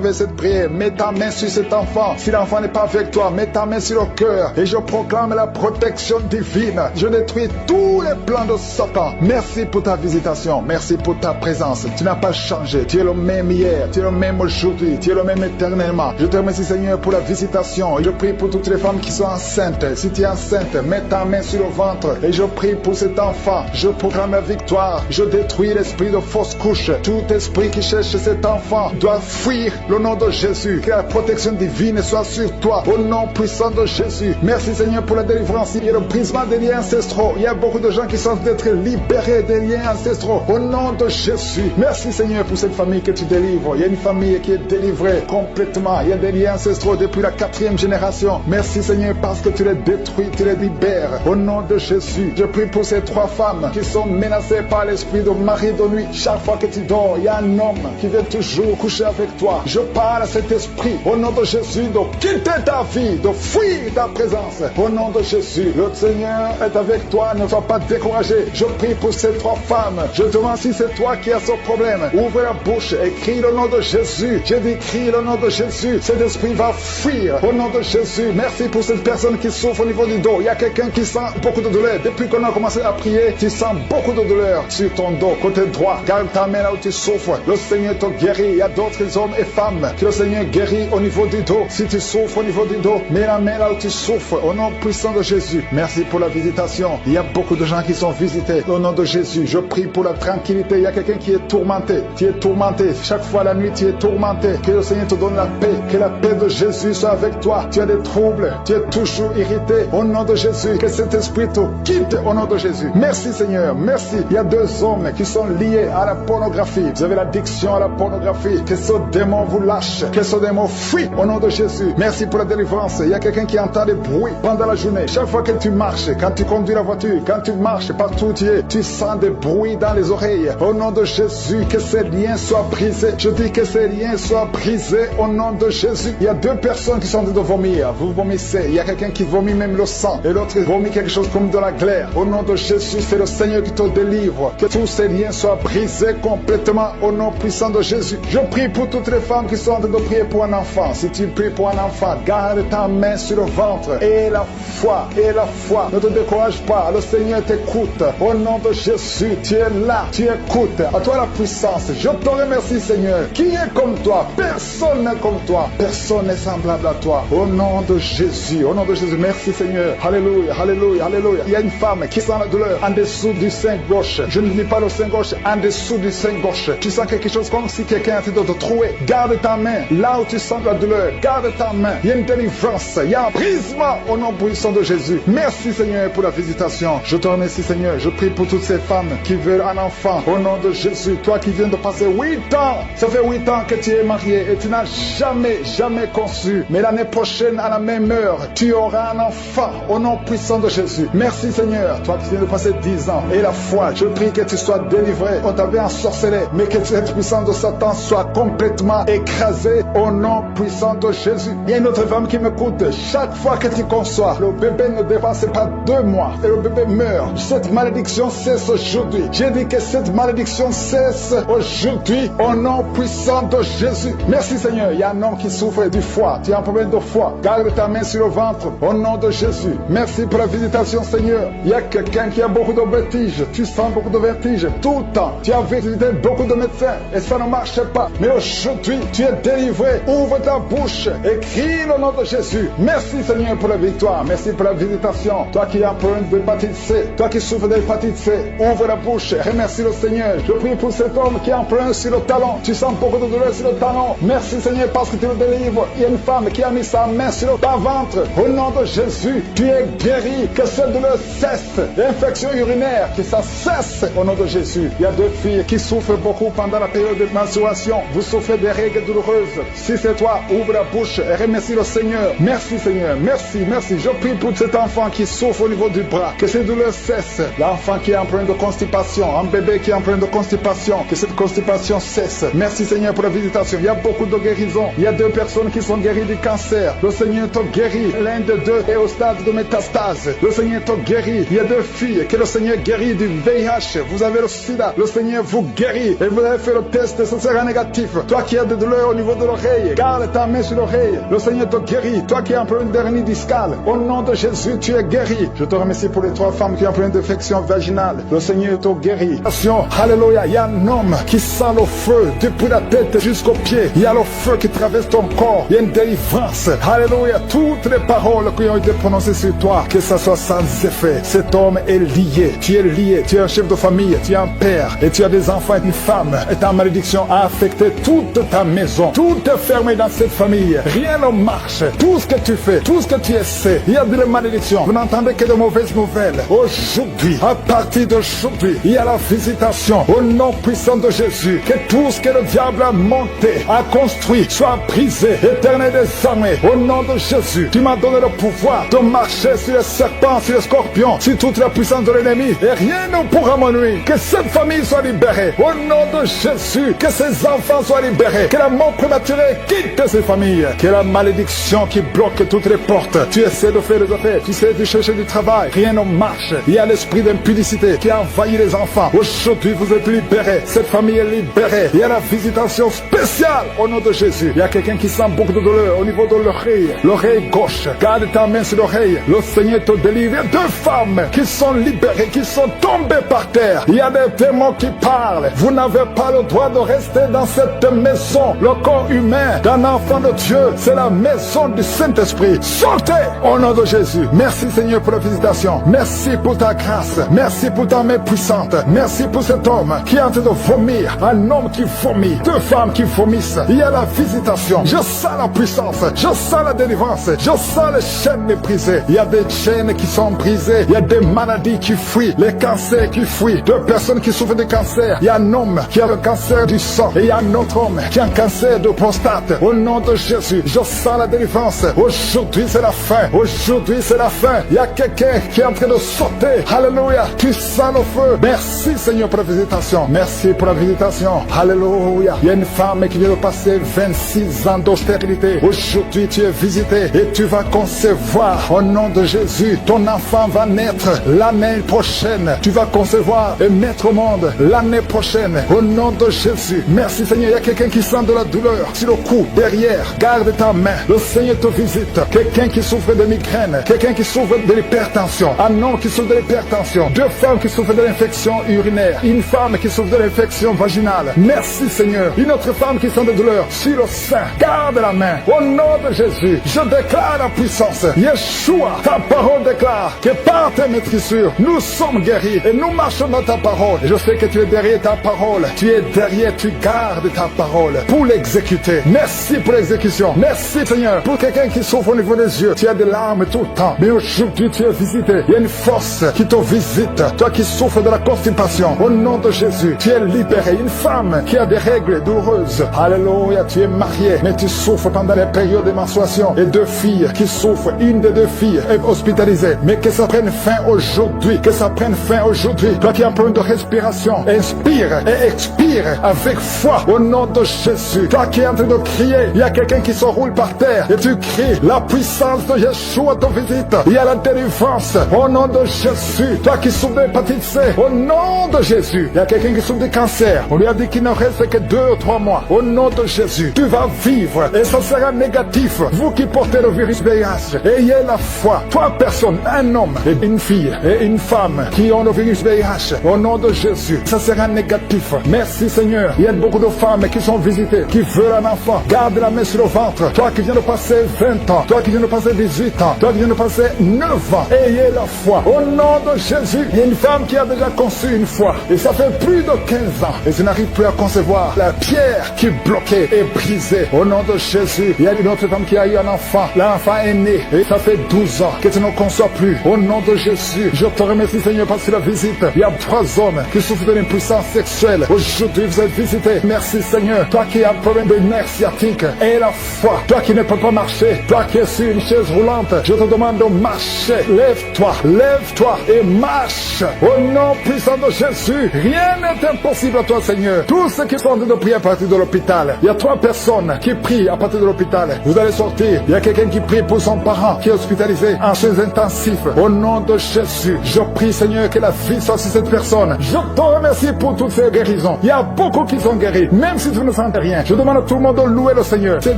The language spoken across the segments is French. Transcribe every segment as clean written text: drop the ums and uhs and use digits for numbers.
Avec cette prière, mets ta main sur cet enfant. Si l'enfant n'est pas avec toi, mets ta main sur le cœur. Et je proclame la protection divine. Je détruis tous les plans de Satan. Merci pour ta visitation. Merci pour ta présence. Tu n'as pas changé. Tu es le même hier. Tu es le même aujourd'hui. Tu es le même éternellement. Je te remercie, Seigneur, pour la visitation. Je prie pour toutes les femmes qui sont enceintes. Si tu es enceinte, mets ta main sur le ventre. Et je prie pour cet enfant. Je proclame la victoire. Je détruis l'esprit de fausse couche. Tout esprit qui cherche cet enfant doit fuir. Le nom de Jésus, que la protection divine soit sur toi, au nom puissant de Jésus. Merci Seigneur pour la délivrance. Il y a le brisement des liens ancestraux. Il y a beaucoup de gens qui sont d'être libérés des liens ancestraux, au nom de Jésus. Merci Seigneur pour cette famille que tu délivres. Il y a une famille qui est délivrée complètement. Il y a des liens ancestraux depuis la 4e génération. Merci Seigneur parce que tu les détruis, tu les libères, au nom de Jésus. Je prie pour ces 3 femmes qui sont menacées par l'esprit de mari de nuit. Chaque fois que tu dors, il y a un homme qui vient toujours coucher avec toi. Je parle à cet esprit, au nom de Jésus, de quitter ta vie, de fuir ta présence. Au nom de Jésus, le Seigneur est avec toi, ne sois pas découragé. Je prie pour ces 3 femmes. Je te demande si c'est toi qui as ce problème. Ouvre la bouche et crie le nom de Jésus. Je dis crie le nom de Jésus. Cet esprit va fuir au nom de Jésus. Merci pour cette personne qui souffre au niveau du dos. Il y a quelqu'un qui sent beaucoup de douleur. Depuis qu'on a commencé à prier, tu sens beaucoup de douleur sur ton dos, côté droit. Garde ta main là où tu souffres. Le Seigneur te guérit. Il y a d'autres hommes et femmes que le Seigneur guérit au niveau du dos. Si tu souffres au niveau du dos, mets la main là où tu souffres, au nom puissant de Jésus. Merci pour la visitation. Il y a beaucoup de gens qui sont visités au nom de Jésus. Je prie pour la tranquillité. Il y a quelqu'un qui est tourmenté. Tu es tourmenté. Chaque fois la nuit, tu es tourmenté. Que le Seigneur te donne la paix. Que la paix de Jésus soit avec toi. Tu as des troubles. Tu es toujours irrité. Au nom de Jésus. Que cet esprit te quitte au nom de Jésus. Merci Seigneur. Merci. Il y a 2 hommes qui sont liés à la pornographie. Vous avez l'addiction à la pornographie. Que ce démon vous lâche. Que ce démon fuit au nom de Jésus. Merci pour la délivrance. Il y a quelqu'un qui entend des bruits pendant la journée. Chaque fois que tu marches, quand tu conduis la voiture, quand tu marches partout où tu es, tu sens des bruits dans les oreilles. Au nom de Jésus, que ces liens soient brisés. Je dis que ces liens soient brisés au nom de Jésus. Il y a 2 personnes qui sont en train de vomir. Vous vomissez. Il y a quelqu'un qui vomit même le sang. Et l'autre vomit quelque chose comme de la glaire. Au nom de Jésus, c'est le Seigneur qui te délivre. Que tous ces liens soient brisés complètement au nom puissant de Jésus. Je prie pour toutes les femmes qui sont en train de prier pour un enfant. Si tu pries pour un enfant, garde ta main sur le ventre. Et la foi, et la foi. Ne te décourage pas. Le Seigneur t'écoute. Au nom de Jésus, tu es là. Tu écoutes. À toi la puissance. Je te remercie, Seigneur. Qui est comme toi? Personne n'est comme toi. Personne n'est semblable à toi. Au nom de Jésus. Au nom de Jésus. Merci, Seigneur. Alléluia, alléluia, alléluia. Il y a une femme qui sent la douleur en dessous du sein gauche. Je ne dis pas le sein gauche, en dessous du sein gauche. Tu sens quelque chose comme si quelqu'un était de te trouver. Garde ta main là où tu sens la douleur. Garde ta main. Il y a une délivrance. Il y a un brisement au nom puissant de Jésus. Merci Seigneur pour la visitation. Je te remercie Seigneur. Je prie pour toutes ces femmes qui veulent un enfant. Au nom de Jésus. Toi qui viens de passer 8 ans. Ça fait 8 ans que tu es marié et tu n'as jamais conçu. Mais l'année prochaine à la même heure, tu auras un enfant. Au nom puissant de Jésus. Merci Seigneur. Toi qui viens de passer 10 ans. Et la foi. Je prie que tu sois délivré. On t'avait ensorcelé. Mais que cette puissance de Satan soit complètement écrasée au nom puissant de Jésus. Il y a une autre femme qui m'écoute. Chaque fois que tu conçois, le bébé ne dépasse pas 2 mois et le bébé meurt. Cette malédiction cesse aujourd'hui. J'ai dit que cette malédiction cesse aujourd'hui au nom puissant de Jésus. Merci Seigneur. Il y a un homme qui souffre du foie. Tu as un problème de foie. Garde ta main sur le ventre au nom de Jésus. Merci pour la visitation Seigneur. Il y a quelqu'un qui a beaucoup de vertiges. Tu sens beaucoup de vertiges tout le temps. Tu as visité beaucoup de médecins et ça ne marche pas. Mais aujourd'hui, tu es délivré. Ouvre ta bouche et crie le nom de Jésus. Merci Seigneur pour la victoire. Merci pour la visitation. Toi qui as un problème d'hépatite C, toi qui souffres d'hépatite C, ouvre la bouche et remercie le Seigneur. Je prie pour cet homme qui a un problème sur le talon. Tu sens beaucoup de douleur sur le talon. Merci Seigneur parce que tu le délivres. Il y a une femme qui a mis sa main sur ton ventre. Au nom de Jésus, tu es guéri. Que cette douleur cesse. L'infection urinaire, que ça cesse au nom de Jésus. Il y a 2 filles qui souffrent beaucoup pendant la période de menstruation. Vous souffrez des règles douloureuses. Si c'est toi, ouvre la bouche et remercie le Seigneur. Merci Seigneur. Merci, merci. Je prie pour cet enfant qui souffre au niveau du bras. Que ces douleurs cessent. L'enfant qui est en problème de constipation. Un bébé qui est en problème de constipation. Que cette constipation cesse. Merci Seigneur pour la visitation. Il y a beaucoup de guérisons. Il y a 2 personnes qui sont guéries du cancer. Le Seigneur te guérit. L'un des 2 est au stade de métastase. Le Seigneur te guérit. Il y a 2 filles que le Seigneur guérit du VIH. Vous avez le sida. Le Seigneur vous guérit. Et vous avez fait le test, ce sera négatif. Toi qui as des douleurs douleur au niveau de l'oreille, garde ta main sur l'oreille. Le Seigneur te guérit. Toi qui es en problème d'hernie discale, au nom de Jésus, tu es guéri. Je te remercie pour les 3 femmes qui ont un problème d'infection vaginale. Le Seigneur te guérit. Attention, alléluia, il y a un homme qui sent le feu depuis la tête jusqu'aux pieds. Il y a le feu qui traverse ton corps. Il y a une délivrance. Alléluia, toutes les paroles qui ont été prononcées sur toi, que ça soit sans effet. Cet homme est lié. Tu es lié. Tu es un chef de famille. Tu es un père. Et tu as des enfants et une femme. Et ta malédiction a affecté toute ta maison. Tout est fermé dans cette famille. Rien ne marche. Tout ce que tu fais, tout ce que tu essaies, il y a de la malédiction. Vous n'entendez que de mauvaises nouvelles. Aujourd'hui, à partir d'aujourd'hui, il y a la visitation au nom puissant de Jésus. Que tout ce que le diable a monté, a construit, soit brisé. Éternel des armées, au nom de Jésus, tu m'as donné le pouvoir de marcher sur les serpents, sur les scorpions, sur toute la puissance de l'ennemi. Et rien ne pourra me nuire. Que cette famille soit libérée. Au nom de Jésus, que ses enfants soient libérés. Que la mort prématurée quitte ces familles. Que la malédiction qui bloque toutes les portes. Tu essaies de faire des affaires, tu essaies de chercher du travail. Rien ne marche. Il y a l'esprit d'impudicité qui a envahi les enfants. Aujourd'hui, vous êtes libérés. Cette famille est libérée. Il y a la visitation spéciale au nom de Jésus. Il y a quelqu'un qui sent beaucoup de douleur au niveau de l'oreille. L'oreille gauche. Garde ta main sur l'oreille. Le Seigneur te délivre. Il y a 2 femmes qui sont libérées, qui sont tombées par terre. Il y a des démons qui parlent. Vous n'avez pas le droit de rester dans cette maison. Le corps humain d'un enfant de Dieu, c'est la maison du Saint-Esprit. Sortez au nom de Jésus. Merci Seigneur pour la visitation. Merci pour ta grâce. Merci pour ta main puissante. Merci pour cet homme qui est en train de vomir. Un homme qui vomit. 2 femmes qui vomissent. Il y a la visitation. Je sens la puissance. Je sens la délivrance. Je sens les chaînes brisées. Il y a des chaînes qui sont brisées. Il y a des maladies qui fuient. Les cancers qui fuient. 2 personnes qui souffrent de cancer. Il y a un homme qui a le cancer du sang. Et il y a un autre homme qui a un cancer de prostate. Au nom de Jésus, je sens la délivrance. Aujourd'hui, c'est la fin. Aujourd'hui, c'est la fin. Il y a quelqu'un qui est en train de sauter. Alléluia. Tu sens le feu. Merci, Seigneur, pour la visitation. Merci pour la visitation. Alléluia. Il y a une femme qui vient de passer 26 ans d'austérité. Aujourd'hui, tu es visité et tu vas concevoir. Au nom de Jésus, ton enfant va naître l'année prochaine. Tu vas concevoir et mettre au monde l'année prochaine. Au nom de Jésus. Merci, Seigneur. Il y a quelqu'un qui sent de la douleur sur le cou, derrière. Garde ta main. Le Seigneur te visite. Quelqu'un qui souffre de migraine. Quelqu'un qui souffre de l'hypertension. Un homme qui souffre de l'hypertension. 2 femmes qui souffrent de l'infection urinaire. Une femme qui souffre de l'infection vaginale. Merci Seigneur. Une autre femme qui sent de douleur sur le sein. Garde la main. Au nom de Jésus, je déclare la puissance. Yeshua, ta parole déclare que par tes maîtrissures, nous sommes guéris et nous marchons dans ta parole. Et je sais que tu es derrière ta parole. Tu es derrière, tu gardes ta parole pour l'exécuter. Merci pour l'exécution. Merci Seigneur pour quelqu'un qui souffre au niveau des yeux. Tu as des larmes tout le temps. Mais aujourd'hui tu es visité. Il y a une force qui te visite. Toi qui souffres de la constipation. Au nom de Jésus, tu es libéré. Une femme qui a des règles douloureuses. Alléluia, tu es marié. Mais tu souffres pendant les périodes de menstruation. Et 2 filles qui souffrent. Une des 2 filles est hospitalisée. Mais que ça prenne fin aujourd'hui. Que ça prenne fin aujourd'hui. Toi qui as un problème de respiration. Inspire et expire avec foi. Au nom de Jésus. Toi qui es en train de crier. Il y a quelqu'un qui se roule par terre. Et tu cries. La puissance de Yeshua te visite. Il y a la délivrance. Au nom de Jésus. Toi qui souffres d'hépatite C. Au nom de Jésus. Il y a quelqu'un qui souffre de cancer. On lui a dit qu'il ne reste que 2 ou 3 mois. Au nom de Jésus. Tu vas vivre. Et ça sera négatif. Vous qui portez le virus VIH. Ayez la foi. 3 personnes. Un homme et une fille et une femme qui ont le virus VIH. Au nom de Jésus. Ça sera négatif. Merci Seigneur. Il y a beaucoup de femmes qui sont visitées. Qui veulent un enfant. Garde la main sur le ventre. Toi qui viens de passer 20 ans. Toi qui viens de passer 18 ans. Toi qui viens de passer 9 ans. Ayez la foi. Au nom de Jésus. Il y a une femme qui a déjà conçu une fois. Et ça fait plus de 15 ans. Et tu n'arrives plus à concevoir. La pierre qui bloquait est brisée. Au nom de Jésus. Il y a une autre femme qui a eu un enfant. L'enfant est né. Et ça fait 12 ans que tu ne conçois plus. Au nom de Jésus. Je te remercie Seigneur parce que la visite. Il y a 3 hommes qui souffrent de l'impuissance sexuelle. Aujourd'hui vous êtes visités. Merci Seigneur. Toi qui as un problème de nerf sciatique. Et la foi. Toi qui ne peux pas marcher. Toi qui es sur une chaise roulante. Je te demande de marcher. Lève-toi. Lève-toi et marche. Au nom puissant de Jésus. Rien n'est impossible à toi Seigneur. Tous ceux qui sont en train de prier à partir de l'hôpital. Il y a 3 personnes qui prient à partir de l'hôpital. Vous allez sortir. Il y a quelqu'un qui prie pour son parent qui est hospitalisé en soins intensifs. Au nom de Jésus. Je prie Seigneur que la vie soit sur cette personne. Je te remercie pour toutes ces guérisons. Il y a beaucoup qui sont guéris. Même si tu ne sens rien. rien. Je demande à tout le monde de louer le Seigneur. Ces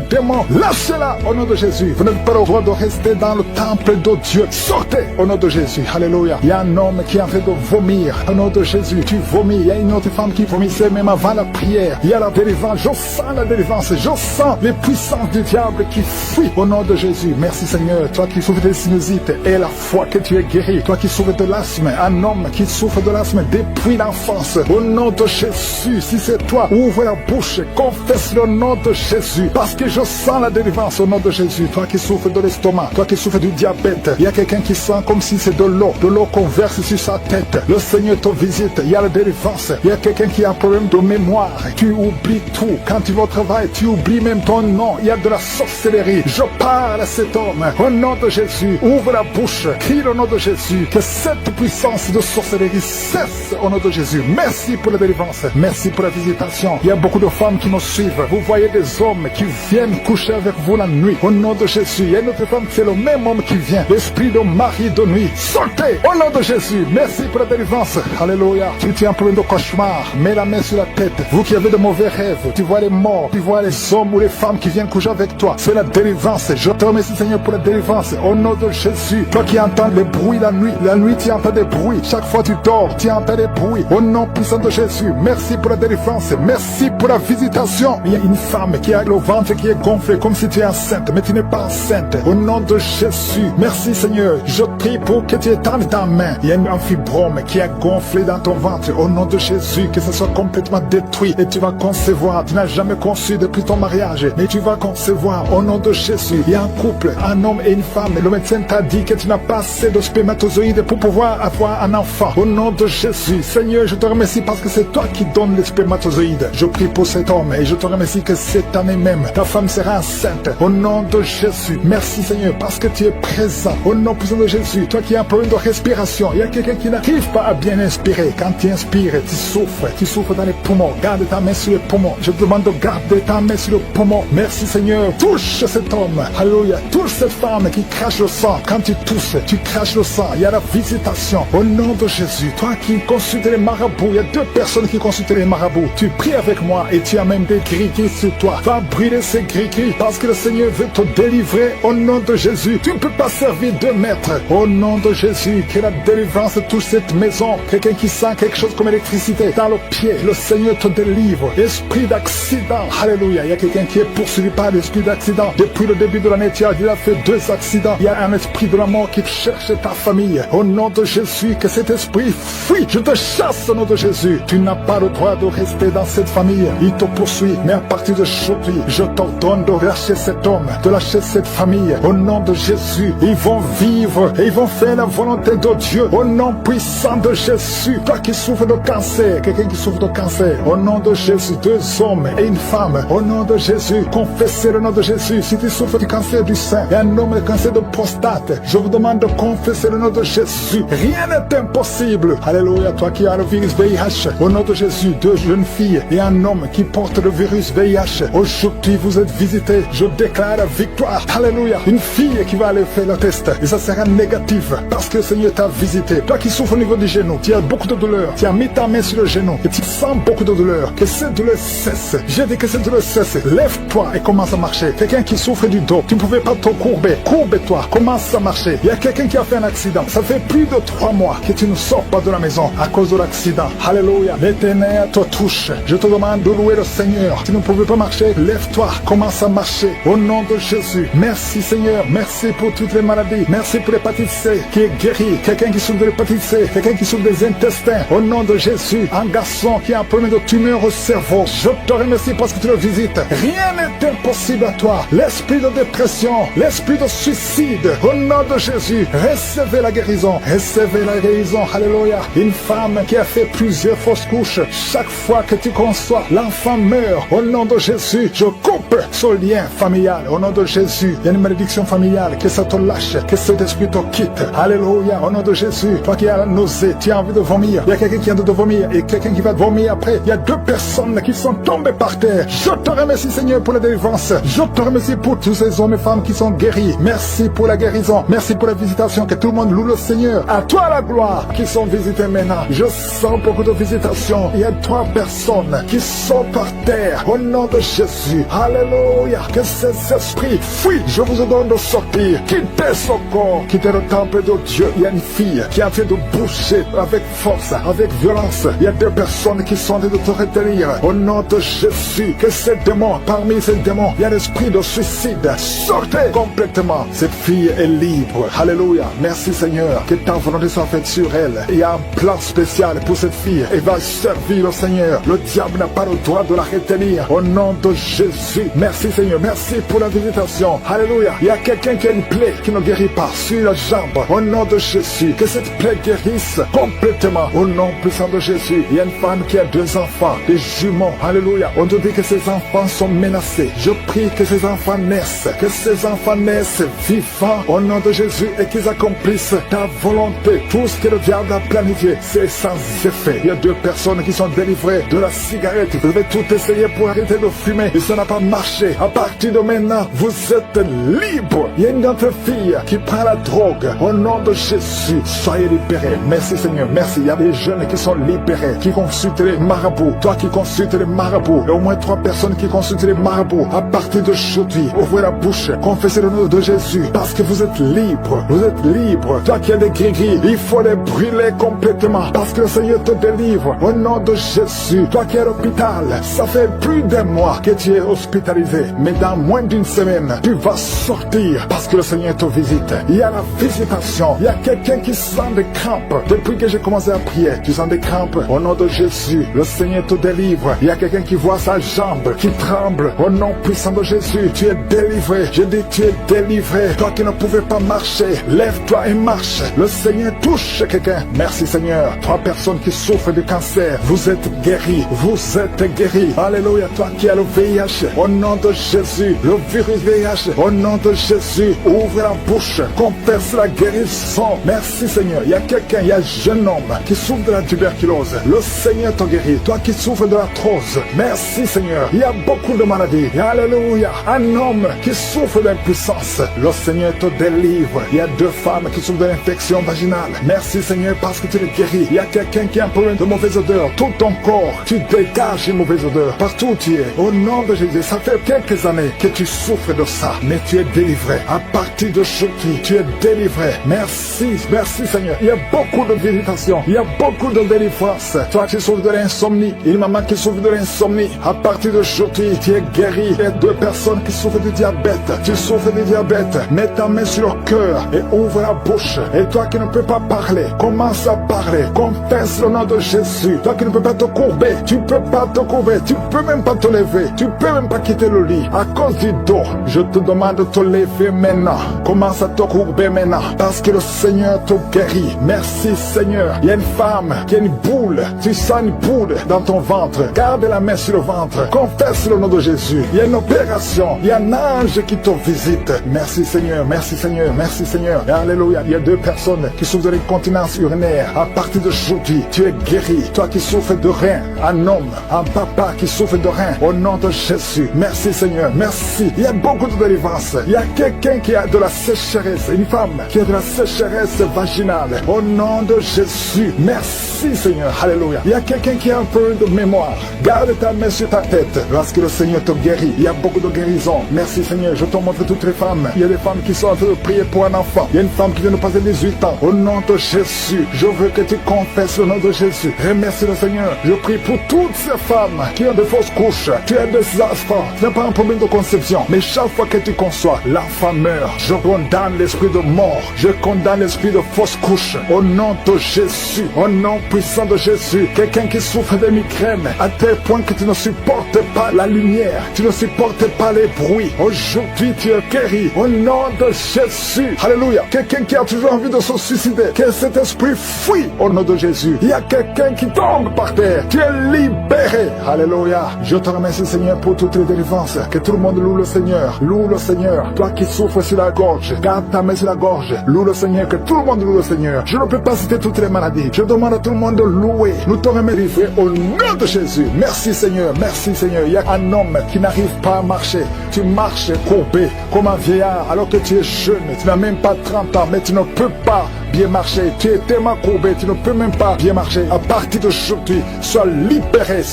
démons, lâchez-la au nom de Jésus. Vous n'avez pas le droit de rester dans le temple de Dieu. Sortez au nom de Jésus. Alléluia. Il y a un homme qui est en train de vomir au nom de Jésus. Tu vomis. Il y a une autre femme qui vomissait même avant la prière. Il y a la délivrance. Je sens la délivrance. Je sens les puissances du diable qui fuient au nom de Jésus. Merci Seigneur. Toi qui souffres de sinusite et la foi que tu es guéri. Toi qui souffres de l'asthme. Un homme qui souffre de l'asthme depuis l'enfance. Au nom de Jésus. Si c'est toi, ouvre la bouche. Confesse le nom de Jésus. Parce que je sens la délivrance au nom de Jésus. Toi qui souffres de l'estomac. Toi qui souffres du diabète. Il y a quelqu'un qui sent comme si c'est de l'eau qu'on verse sur sa tête. Le Seigneur te visite. Il y a la délivrance. Il y a quelqu'un qui a un problème de mémoire. Tu oublies tout. Quand tu vas au travail, tu oublies même ton nom. Il y a de la sorcellerie. Je parle à cet homme. Au nom de Jésus, ouvre la bouche. Crie le nom de Jésus. Que cette puissance de sorcellerie cesse au nom de Jésus. Merci pour la délivrance. Merci pour la visitation. Il y a beaucoup de femmes qui nous suivent. Vous voyez des hommes qui viennent coucher avec vous la nuit. Au nom de Jésus. Il y a une autre femme, c'est le même homme qui vient. L'esprit de mari de nuit. Sortez au nom de Jésus. Merci pour la délivrance. Alléluia. Tu as un problème de cauchemar. Mets la main sur la tête. Vous qui avez de mauvais rêves. Tu vois les morts. Tu vois les hommes ou les femmes qui viennent coucher avec toi. C'est la délivrance. Je te remercie Seigneur pour la délivrance. Au nom de Jésus. Toi qui entends les bruits la nuit. La nuit tu entends des bruits. Chaque fois tu dors, tu entends des bruits. Au nom puissant de Jésus. Merci pour la délivrance. Merci pour la visitation. Il y a une femme qui a le ventre qui est gonflé comme si tu es enceinte. Mais tu n'es pas enceinte. Au nom de Jésus. Merci Seigneur. Je prie pour que tu étendes ta main. Il y a un fibrome qui a gonflé dans ton ventre. Au nom de Jésus. Que ce soit complètement détruit. Et tu vas concevoir. Tu n'as jamais conçu depuis ton mariage. Mais tu vas concevoir. Au nom de Jésus. Il y a un couple. Un homme et une femme. Et le médecin t'a dit que tu n'as pas assez de spermatozoïdes pour pouvoir avoir un enfant. Au nom de Jésus. Seigneur, je te remercie parce que c'est toi qui donnes les spermatozoïdes. Je prie pour cet homme. Et je te remercie que cette année même, ta femme sera enceinte. Au nom de Jésus. Merci Seigneur parce que tu es présent. Au nom puissant de Jésus. Toi qui as un problème de respiration. Il y a quelqu'un qui n'arrive pas à bien inspirer. Quand tu inspires, tu souffres. Tu souffres dans les poumons. Garde ta main sur les poumons. Je te demande de garder ta main sur le poumon. Merci Seigneur. Touche cet homme. Alléluia. Touche cette femme qui crache le sang. Quand tu tousses, tu craches le sang. Il y a la visitation. Au nom de Jésus. Toi qui consultes les marabouts. Il y a 2 personnes qui consultent les marabouts. Tu pries avec moi et tu as même des gris-gris sur toi. Va brûler ces gris-gris parce que le Seigneur veut te délivrer. Au nom de Jésus. Tu ne peux pas servir 2 maîtres. Au nom de Jésus. Que la délivrance touche cette maison. Quelqu'un qui sent quelque chose comme électricité dans le pied. Le Seigneur te délivre. Esprit d'accident. Alléluia. Il y a quelqu'un qui est poursuivi par l'esprit d'accident. Depuis le début de l'année, tu as déjà fait 2 accidents. Il y a un esprit de la mort qui cherche ta famille. Au nom de Jésus, que cet esprit fuit. Je te chasse au nom de Jésus. Tu n'as pas le droit de rester dans cette famille. Il te poursuit. Mais à partir d'aujourd'hui, je t'ordonne de lâcher cet homme, de lâcher cette famille. Au nom de Jésus, ils vont vivre et ils vont faire la volonté de Dieu. Au nom puissant de Jésus. Toi qui souffres de cancer, quelqu'un qui souffre de cancer. Au nom de Jésus, 2 hommes et une femme. Au nom de Jésus, confessez le nom de Jésus. Si tu souffres du cancer du sein et un homme de cancer de prostate, je vous demande de confesser le nom de Jésus. Rien n'est impossible. Alléluia. Toi qui as le virus VIH, au nom de Jésus, 2 jeunes filles et un homme qui porte le virus VIH. Aujourd'hui, vous êtes visités. Je déclare la victoire. Alléluia. Une fille qui va aller faire le test et ça sera négatif parce que le Seigneur t'a visité. Toi qui souffres au niveau du genou, tu as beaucoup de douleur. Tu as mis ta main sur le genou et tu sens beaucoup de douleur. Que cette douleur cesse. J'ai dit que cette douleur cesse. Lève-toi et commence à marcher. Quelqu'un qui souffre du dos, tu ne pouvais pas te courber. Courbe-toi. Commence à marcher. Il y a quelqu'un qui a fait un accident. Ça fait plus de 3 mois que tu ne sors pas de la maison à cause de l'accident. Alléluia. L'Éternel te touche. Je te demande de louer le Seigneur. Tu ne pouvais pas marcher. Lève-toi. Commence à marcher. Au nom de Jésus. Merci Seigneur. Merci pour toutes les maladies. Merci pour l'hépatite C qui est guérie. Quelqu'un qui souffre de l'hépatite C. Quelqu'un qui souffre des intestins. Au nom de Jésus. Un garçon qui a un problème de tumeur au cerveau. Je te remercie parce que tu le visites. Rien n'est impossible à toi. L'esprit de dépression. L'esprit de suicide. Au nom de Jésus. Recevez la guérison. Recevez la guérison. Alléluia. Une femme qui a fait plusieurs fausses couches. Chaque fois que tu conçois, l'enfant meurt. Au nom de Jésus, je coupe ce lien familial. Au nom de Jésus, il y a une malédiction familiale. Que ça te lâche. Que cet esprit te quitte. Alléluia. Au nom de Jésus, toi qui as la nausée, tu as envie de vomir. Il y a quelqu'un qui a envie de vomir et quelqu'un qui va vomir après. Il y a 2 personnes qui sont tombées par terre. Je te remercie Seigneur pour la délivrance. Je te remercie pour tous ces hommes et femmes qui sont guéris. Merci pour la guérison. Merci pour la visitation. Que tout le monde loue le Seigneur. À toi la gloire qui sont visités maintenant. Je sens beaucoup de visitations. Il y a 3 personnes qui sont par terre. Père, au nom de Jésus. Alléluia. Que ces esprits fuient. Je vous ordonne de sortir. Quittez son corps. Quittez le temple de Dieu. Il y a une fille qui est en train de bouger avec force, avec violence. Il y a deux personnes qui sont en train de te retenir. Au nom de Jésus. Que ces démons, parmi ces démons, il y a l'esprit de suicide. Sortez complètement. Cette fille est libre. Alléluia. Merci Seigneur. Que ta volonté soit faite sur elle. Il y a un plan spécial pour cette fille. Elle va servir le Seigneur. Le diable n'a pas le droit de la retenir. Au nom de Jésus. Merci Seigneur. Merci pour la visitation. Alléluia. Il y a quelqu'un qui a une plaie qui ne guérit pas sur la jambe. Au nom de Jésus. Que cette plaie guérisse complètement. Au nom puissant de Jésus. Il y a une femme qui a 2 enfants, des jumeaux. Alléluia. On te dit que ces enfants sont menacés. Je prie que ces enfants naissent. Que ces enfants naissent vivants. Au nom de Jésus. Et qu'ils accomplissent ta volonté. Tout ce que le diable a planifié, c'est sans effet. Il y a 2 personnes qui sont délivrées de la cigarette. Vous avez tout essayé pour arrêter de fumer et ça n'a pas marché. À partir de maintenant, vous êtes libre. Il y a une autre fille qui prend la drogue. Au nom de Jésus, soyez libérés. Merci Seigneur, merci. Il y a des jeunes qui sont libérés, qui consultent les marabouts. Toi qui consultes les marabouts, il y a au moins 3 personnes qui consultent les marabouts. À partir d'aujourd'hui, ouvrez la bouche, confessez le nom de Jésus, parce que vous êtes libre. Vous êtes libre. Toi qui as des gris-gris, il faut les brûler complètement, parce que le Seigneur te délivre. Au nom de Jésus, toi qui es à l'hôpital, ça fait plus d'un mois que tu es hospitalisé, mais dans moins d'une semaine, tu vas sortir, parce que le Seigneur te visite. Il y a la visitation. Il y a quelqu'un qui sent des crampes. Depuis que j'ai commencé à prier, tu sens des crampes. Au nom de Jésus, le Seigneur te délivre. Il y a quelqu'un qui voit sa jambe, qui tremble. Au nom puissant de Jésus, tu es délivré. Je dis, tu es délivré. Toi qui ne pouvais pas marcher, lève-toi et marche. Le Seigneur touche quelqu'un. Merci Seigneur. 3 personnes qui souffrent de cancer, vous êtes guéris. Vous êtes guéris. Alléluia. Toi qui as le VIH, au nom de Jésus, le virus VIH, au nom de Jésus, ouvre la bouche, confesse la guérison. Merci Seigneur. Il y a quelqu'un, il y a un jeune homme qui souffre de la tuberculose. Le Seigneur te guérit. Toi qui souffres de l'arthrose, merci Seigneur. Il y a beaucoup de maladies. Alléluia. Un homme qui souffre d'impuissance, le Seigneur te délivre. Il y a 2 femmes qui souffrent de l'infection vaginale. Merci Seigneur parce que tu les guéris. Il y a quelqu'un qui a un problème de mauvaise odeur. Tout ton corps, tu dégages une mauvaise odeur. Partout où tu es, au nom de Jésus, ça fait quelques années que tu souffres de ça, mais tu es délivré. À partir d'aujourd'hui, tu es délivré. Merci, merci Seigneur. Il y a beaucoup de visitation. Il y a beaucoup de délivrance. Toi qui souffres de l'insomnie, une maman qui souffre de l'insomnie, à partir d'aujourd'hui, tu es guéri. Il y a 2 personnes qui souffrent du diabète. Tu souffres du diabète. Mets ta main sur le cœur et ouvre la bouche. Et toi qui ne peux pas parler, commence à parler. Confesse le nom de Jésus. Toi qui ne peux pas te courber, tu peux pas te courber. Tu peux même pas te lever. Tu peux même pas quitter le lit. À cause du dos, je te demande de te lever maintenant. Commence à te courber maintenant. Parce que le Seigneur te guérit. Merci Seigneur. Il y a une femme qui a une boule. Tu sens une boule dans ton ventre. Garde la main sur le ventre. Confesse le nom de Jésus. Il y a une opération. Il y a un ange qui te visite. Merci Seigneur. Merci Seigneur. Merci Seigneur. Et alléluia. Il y a 2 personnes qui souffrent de l'incontinence urinaire. À partir d'aujourd'hui, tu es guéri. Toi qui souffres de rein, un homme, un papa qui souffre de rein, au nom de Jésus. Merci Seigneur. Merci. Il y a beaucoup de délivrance. Il y a quelqu'un qui a de la sécheresse. Une femme qui a de la sécheresse vaginale. Au nom de Jésus. Merci Seigneur. Alléluia. Il y a quelqu'un qui a un peu de mémoire. Garde ta main sur ta tête lorsque le Seigneur te guérit. Il y a beaucoup de guérison. Merci Seigneur. Je te montre toutes les femmes. Il y a des femmes qui sont en train de prier pour un enfant. Il y a une femme qui vient de passer 18 ans. Au nom de Jésus, je veux que tu confesses le nom de Jésus. Remercie le Seigneur. Je prie pour toutes ces femmes qui ont de fausses couches. Tu as des enfants. Tu n'as pas un problème de conception. Mais chaque fois que tu conçois, l'enfant meurt. Je condamne l'esprit de mort. Je condamne l'esprit de fausse couche. Au nom de Jésus. Au nom puissant de Jésus. Quelqu'un qui souffre de migraine à tel point que tu ne supportes pas la lumière. Tu ne supportes pas les bruits. Aujourd'hui, tu es guéri. Au nom de Jésus. Alléluia. Quelqu'un qui a toujours envie de se suicider. Que cet esprit fuit au nom de Jésus. Il y a quelqu'un qui tombe par terre. Tu es libéré. Alléluia. Je te remercie Seigneur pour toutes les délivrances. Que tout le monde loue le Seigneur. Loue le Seigneur. Toi qui souffres sur la gorge, garde ta main sur la gorge. Loue le Seigneur. Que tout le monde loue le Seigneur. Je ne peux pas citer toutes les maladies. Je demande à tout le monde de louer. Nous te remercions au nom de Jésus. Merci Seigneur. Merci Seigneur. Il y a un homme qui n'arrive pas à marcher. Tu marches courbé comme un vieillard alors que tu es jeune. Tu n'as même pas 30 ans, mais tu ne peux pas bien marcher. Tu es tellement courbé, tu ne peux même pas bien marcher. À partir d'aujourd'hui, sois libéré,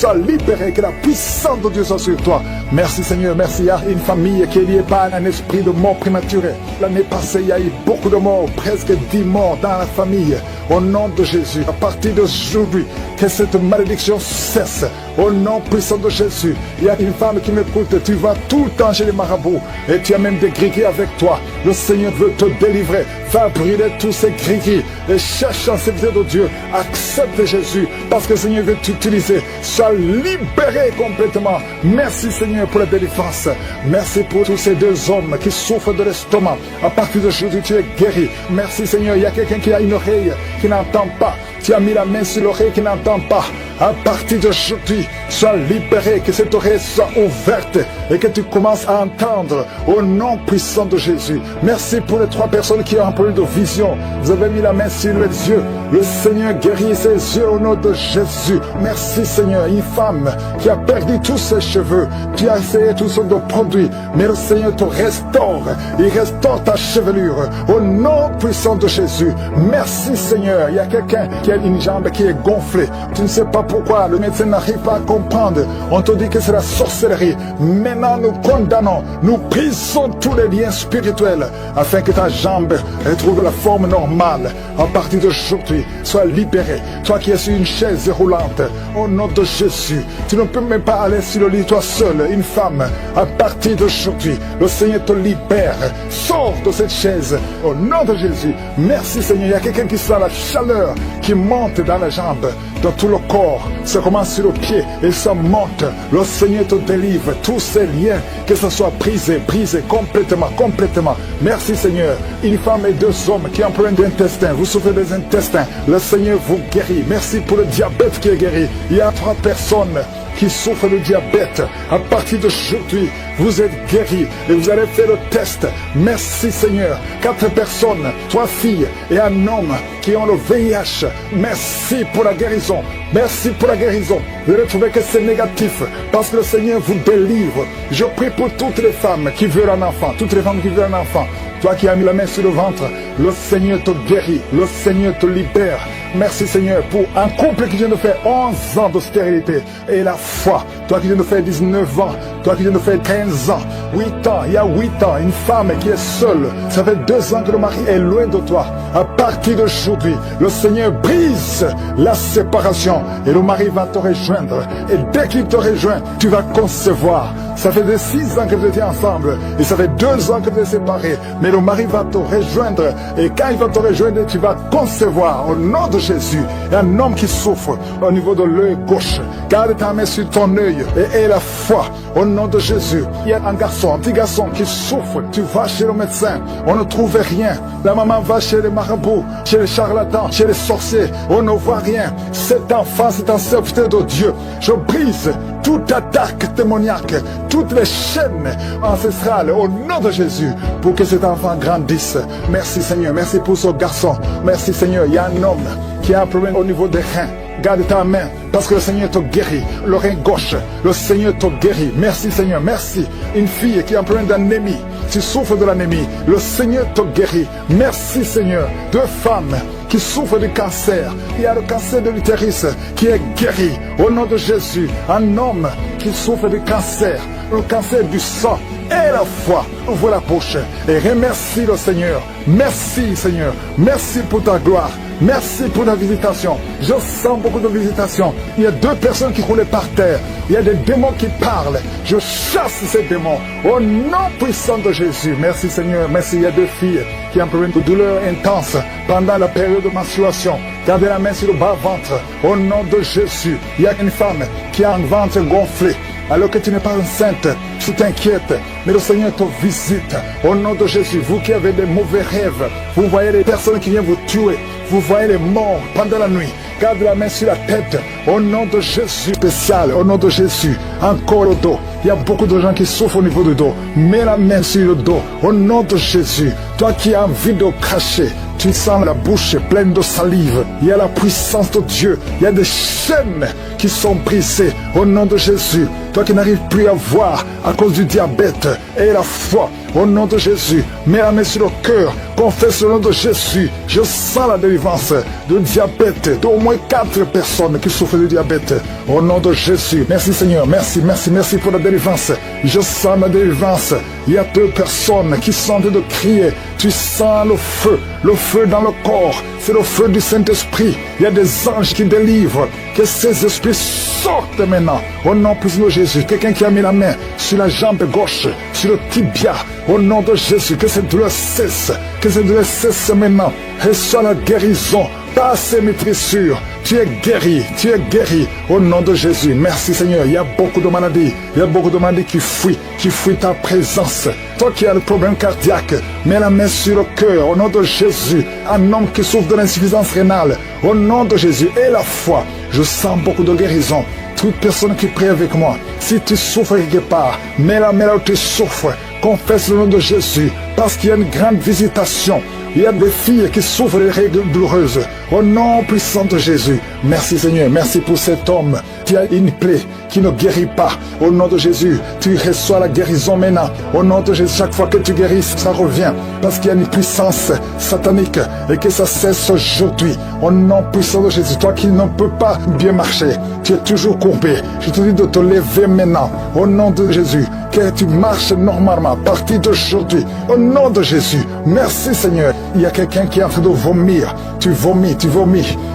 que la puissance de Dieu soit sur toi. Merci Seigneur, merci. Il y a une famille qui est liée par un esprit de mort prématurée. L'année passée, il y a eu beaucoup de morts, presque 10 morts dans la famille. Au nom de Jésus, à partir d'aujourd'hui, que cette malédiction cesse. Au nom puissant de Jésus, il y a une femme qui m'écoute, tu vas tout le temps chez les marabouts et tu as même des gris avec toi. Le Seigneur veut te délivrer. Va brûler tous ces gris et cherche en serviteur de Dieu. Accepte Jésus parce que le Seigneur veut t'utiliser. Sois libéré complètement. Merci Seigneur pour la délivrance. Merci pour tous ces deux hommes qui souffrent de l'estomac. À partir d'aujourd'hui, tu es guéri. Merci Seigneur. Il y a quelqu'un qui a une oreille qui n'entend pas. Tu as mis la main sur l'oreille qui n'entend pas. À partir d'aujourd'hui, sois libéré, que cette oreille soit ouverte et que tu commences à entendre au nom puissant de Jésus. Merci pour les 3 personnes qui ont un problème de vision. Vous avez mis la main sur les yeux. Le Seigneur guérit ses yeux au nom de Jésus. Merci Seigneur. Une femme qui a perdu tous ses cheveux. Tu as essayé toutes sortes de produits, mais le Seigneur te restaure. Il restaure ta chevelure au nom puissant de Jésus. Merci Seigneur. Il y a quelqu'un qui a une jambe qui est gonflée. Tu ne sais pas pourquoi le médecin n'arrive pas à comprendre. On te dit que c'est la sorcellerie. Maintenant nous condamnons, nous brisons tous les liens spirituels afin que ta jambe retrouve la forme normale. À partir d'aujourd'hui, sois libéré. Toi qui es sur une chaise roulante, au nom de Jésus, tu ne peux même pas aller sur le lit toi seul, une femme. À partir d'aujourd'hui, le Seigneur te libère. Sors de cette chaise au nom de Jésus. Merci Seigneur. Il y a quelqu'un qui sent la chaleur qui monte dans la jambe, dans tout le corps. Ça commence sur le pied et ça monte. Le Seigneur te délivre. Tous ces liens, que ce soit brisé complètement. Merci Seigneur. Une femme et 2 hommes qui ont un problème d'intestin. Vous souffrez des intestins. Le Seigneur vous guérit. Merci pour le diabète qui est guéri. Il y a 3 personnes qui souffrent de diabète. À partir d'aujourd'hui, vous êtes guéris et vous allez faire le test. Merci Seigneur. 4 personnes, 3 filles et un homme qui ont le VIH. Merci pour la guérison. Merci pour la guérison. Vous allez trouver que c'est négatif parce que le Seigneur vous délivre. Je prie pour toutes les femmes qui veulent un enfant. Toutes les femmes qui veulent un enfant. Toi qui as mis la main sur le ventre, le Seigneur te guérit. Le Seigneur te libère. Merci Seigneur pour un couple qui vient de faire 11 ans de stérilité et la foi. Toi qui viens de faire 19 ans, toi qui viens de faire 15 ans, 8 ans, il y a 8 ans, une femme qui est seule. Ça fait 2 ans que le mari est loin de toi. À partir d'aujourd'hui, le Seigneur brise la séparation et le mari va te rejoindre. Et dès qu'il te rejoint, tu vas concevoir. Ça fait 6 ans que vous étiez ensemble et ça fait 2 ans que vous êtes séparés. Mais le mari va te rejoindre et quand il va te rejoindre, tu vas concevoir au nom de Jésus. Et un homme qui souffre au niveau de l'œil gauche. Garde ta main sur ton œil et aie la foi au nom de Jésus. Il y a un garçon, un petit garçon qui souffre. Tu vas chez le médecin, on ne trouve rien. La maman va chez les marabouts, chez les charlatans, chez les sorciers. On ne voit rien. Cet enfant, c'est un serviteur de Dieu. Je brise toute attaque démoniaque, toutes les chaînes ancestrales au nom de Jésus pour que cet enfant grandisse. Merci Seigneur, merci pour ce garçon. Merci Seigneur, il y a un homme qui a un problème au niveau des reins. Garde ta main parce que le Seigneur te guérit. Le rein gauche, le Seigneur te guérit. Merci Seigneur, merci. Une fille qui a un problème d'anémie, tu souffres de l'anémie, le Seigneur te guérit. Merci Seigneur. 2 femmes qui souffrent de cancer. Il y a le cancer de l'utérus qui est guéri au nom de Jésus. Un homme qui souffre de cancer, le cancer du sang. Et la foi, ouvre la bouche et remercie le Seigneur. Merci Seigneur, merci pour ta gloire. Merci pour la visitation. Je sens beaucoup de visitations. Il y a 2 personnes qui roulent par terre. Il y a des démons qui parlent. Je chasse ces démons au nom puissant de Jésus. Merci Seigneur. Merci. Il y a 2 filles qui ont un problème de douleur intense pendant la période de menstruation. Gardez la main sur le bas-ventre au nom de Jésus. Il y a une femme qui a un ventre gonflé. Alors que tu n'es pas enceinte, tu t'inquiètes, mais le Seigneur te visite. Au nom de Jésus, vous qui avez des mauvais rêves, vous voyez les personnes qui viennent vous tuer, vous voyez les morts pendant la nuit. Garde la main sur la tête, au nom de Jésus spécial, au nom de Jésus. Encore le dos, il y a beaucoup de gens qui souffrent au niveau du dos. Mets la main sur le dos, au nom de Jésus. Toi qui as envie de cracher, tu sens la bouche pleine de salive. Il y a la puissance de Dieu. Il y a des chaînes qui sont brisées au nom de Jésus. toi qui n'arrives plus à voir à cause du diabète, et la foi, au nom de Jésus, mets la main sur le cœur, confesse le nom de Jésus. Je sens la délivrance de diabète, d'au moins 4 personnes qui souffrent de diabète, au nom de Jésus. Merci Seigneur, merci pour la délivrance. Je sens la délivrance. Il y a 2 personnes qui sont en train de crier. Tu sens le feu dans le corps. C'est le feu du Saint-Esprit. Il y a des anges qui délivrent. Que ces esprits sortent maintenant. Au nom puissant de Jésus. Quelqu'un qui a mis la main sur la jambe gauche, sur le tibia. Au nom de Jésus. Que cette douleur cesse. Que cette douleur cesse maintenant. Reçois la guérison. Par ces maîtrissures, tu es guéri au nom de Jésus. Merci Seigneur. Il y a beaucoup de maladies, qui fuient ta présence. Toi qui as le problème cardiaque, mets la main sur le cœur au nom de Jésus. Un homme qui souffre de l'insuffisance rénale, au nom de Jésus. Et la foi, je sens beaucoup de guérison. Toute personne qui prie avec moi, si tu souffres quelque part, mets la main là où tu souffres. Confesse le nom de Jésus, parce qu'il y a une grande visitation. Il y a des filles qui souffrent des règles douloureuses. Au nom puissant de Jésus. Merci Seigneur. Merci pour cet homme qui a une plaie qui ne guérit pas. Au nom de Jésus, tu reçois la guérison maintenant. Au nom de Jésus, chaque fois que tu guéris, ça revient. Parce qu'il y a une puissance satanique et que ça cesse aujourd'hui. Au nom puissant de Jésus, toi qui ne peux pas bien marcher, tu es toujours courbé. Je te dis de te lever maintenant. Au nom de Jésus, que tu marches normalement à partir d'aujourd'hui. Au nom de Jésus, merci Seigneur. Il y a quelqu'un qui est en train de vomir. Tu vomis.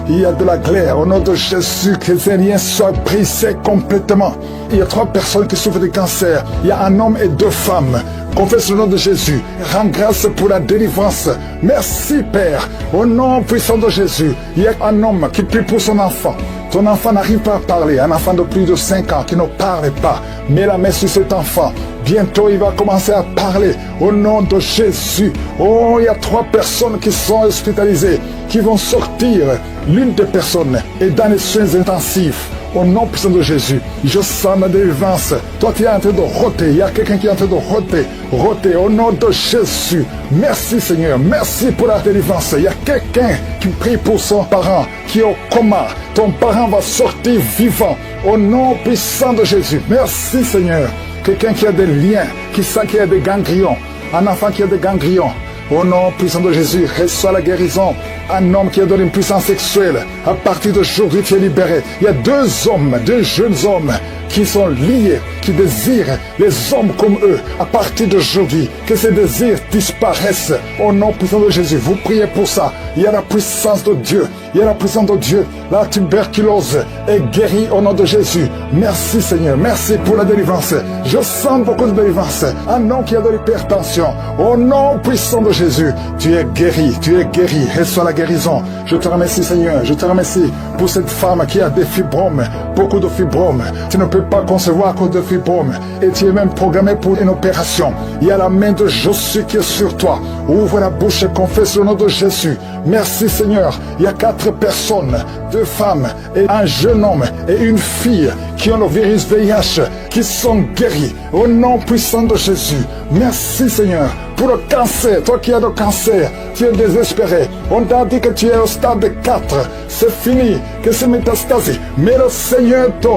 Il y a de la glaire. Au nom de Jésus, que ces liens soient brisés complètement. Il y a 3 personnes qui souffrent de cancer. Il y a un homme et 2 femmes. Confesse le nom de Jésus. Rends grâce pour la délivrance. Merci Père. Au nom puissant de Jésus. Il y a un homme qui prie pour son enfant. Ton enfant n'arrive pas à parler. Un enfant de plus de 5 ans qui ne parle pas. Mets la main sur cet enfant. Bientôt, il va commencer à parler au nom de Jésus. Oh, il y a 3 personnes qui sont hospitalisées, qui vont sortir. L'une des personnes est dans les soins intensifs. Au nom puissant de Jésus, je sens la délivrance. Toi qui es en train de roter, il y a quelqu'un qui est en train de roter au nom de Jésus. Merci Seigneur, merci pour la délivrance. Il y a quelqu'un qui prie pour son parent qui est au coma. Ton parent va sortir vivant au nom puissant de Jésus. Merci Seigneur. Quelqu'un qui a des liens, qui sent qu'il y a des ganglions. Un enfant qui a des ganglions. Au nom puissant de Jésus, reçois la guérison. Un homme qui a donné une puissance sexuelle. À partir d'aujourd'hui, tu es libéré. Il y a 2 hommes, 2 jeunes hommes qui sont liés, qui désirent les hommes comme eux. À partir d'aujourd'hui, que ces désirs disparaissent. Au nom puissant de Jésus, vous priez pour ça. Il y a la puissance de Dieu. Il y a la puissance de Dieu. La tuberculose est guérie au nom de Jésus. Merci Seigneur. Merci pour la délivrance. Je sens beaucoup de délivrance. Un homme qui a de l'hypertension. Au nom puissant de Jésus, tu es guéri. Tu es guéri. Reçois la guérison. Je te remercie Seigneur. Je te remercie pour cette femme qui a des fibromes. Beaucoup de fibromes. Tu ne peux pas concevoir à cause de fibromes. Et tu es même programmé pour une opération. Il y a la main de Jésus qui est sur toi. Ouvre la bouche et confesse le nom de Jésus. Merci Seigneur. Il y a 4 personnes, 2 femmes et un jeune homme et une fille qui ont le virus VIH, qui sont guéris au nom puissant de Jésus. Merci Seigneur. Pour le cancer, toi qui as le cancer, tu es désespéré. On t'a dit que tu es au stade 4. C'est fini, que c'est métastasé. Mais le Seigneur te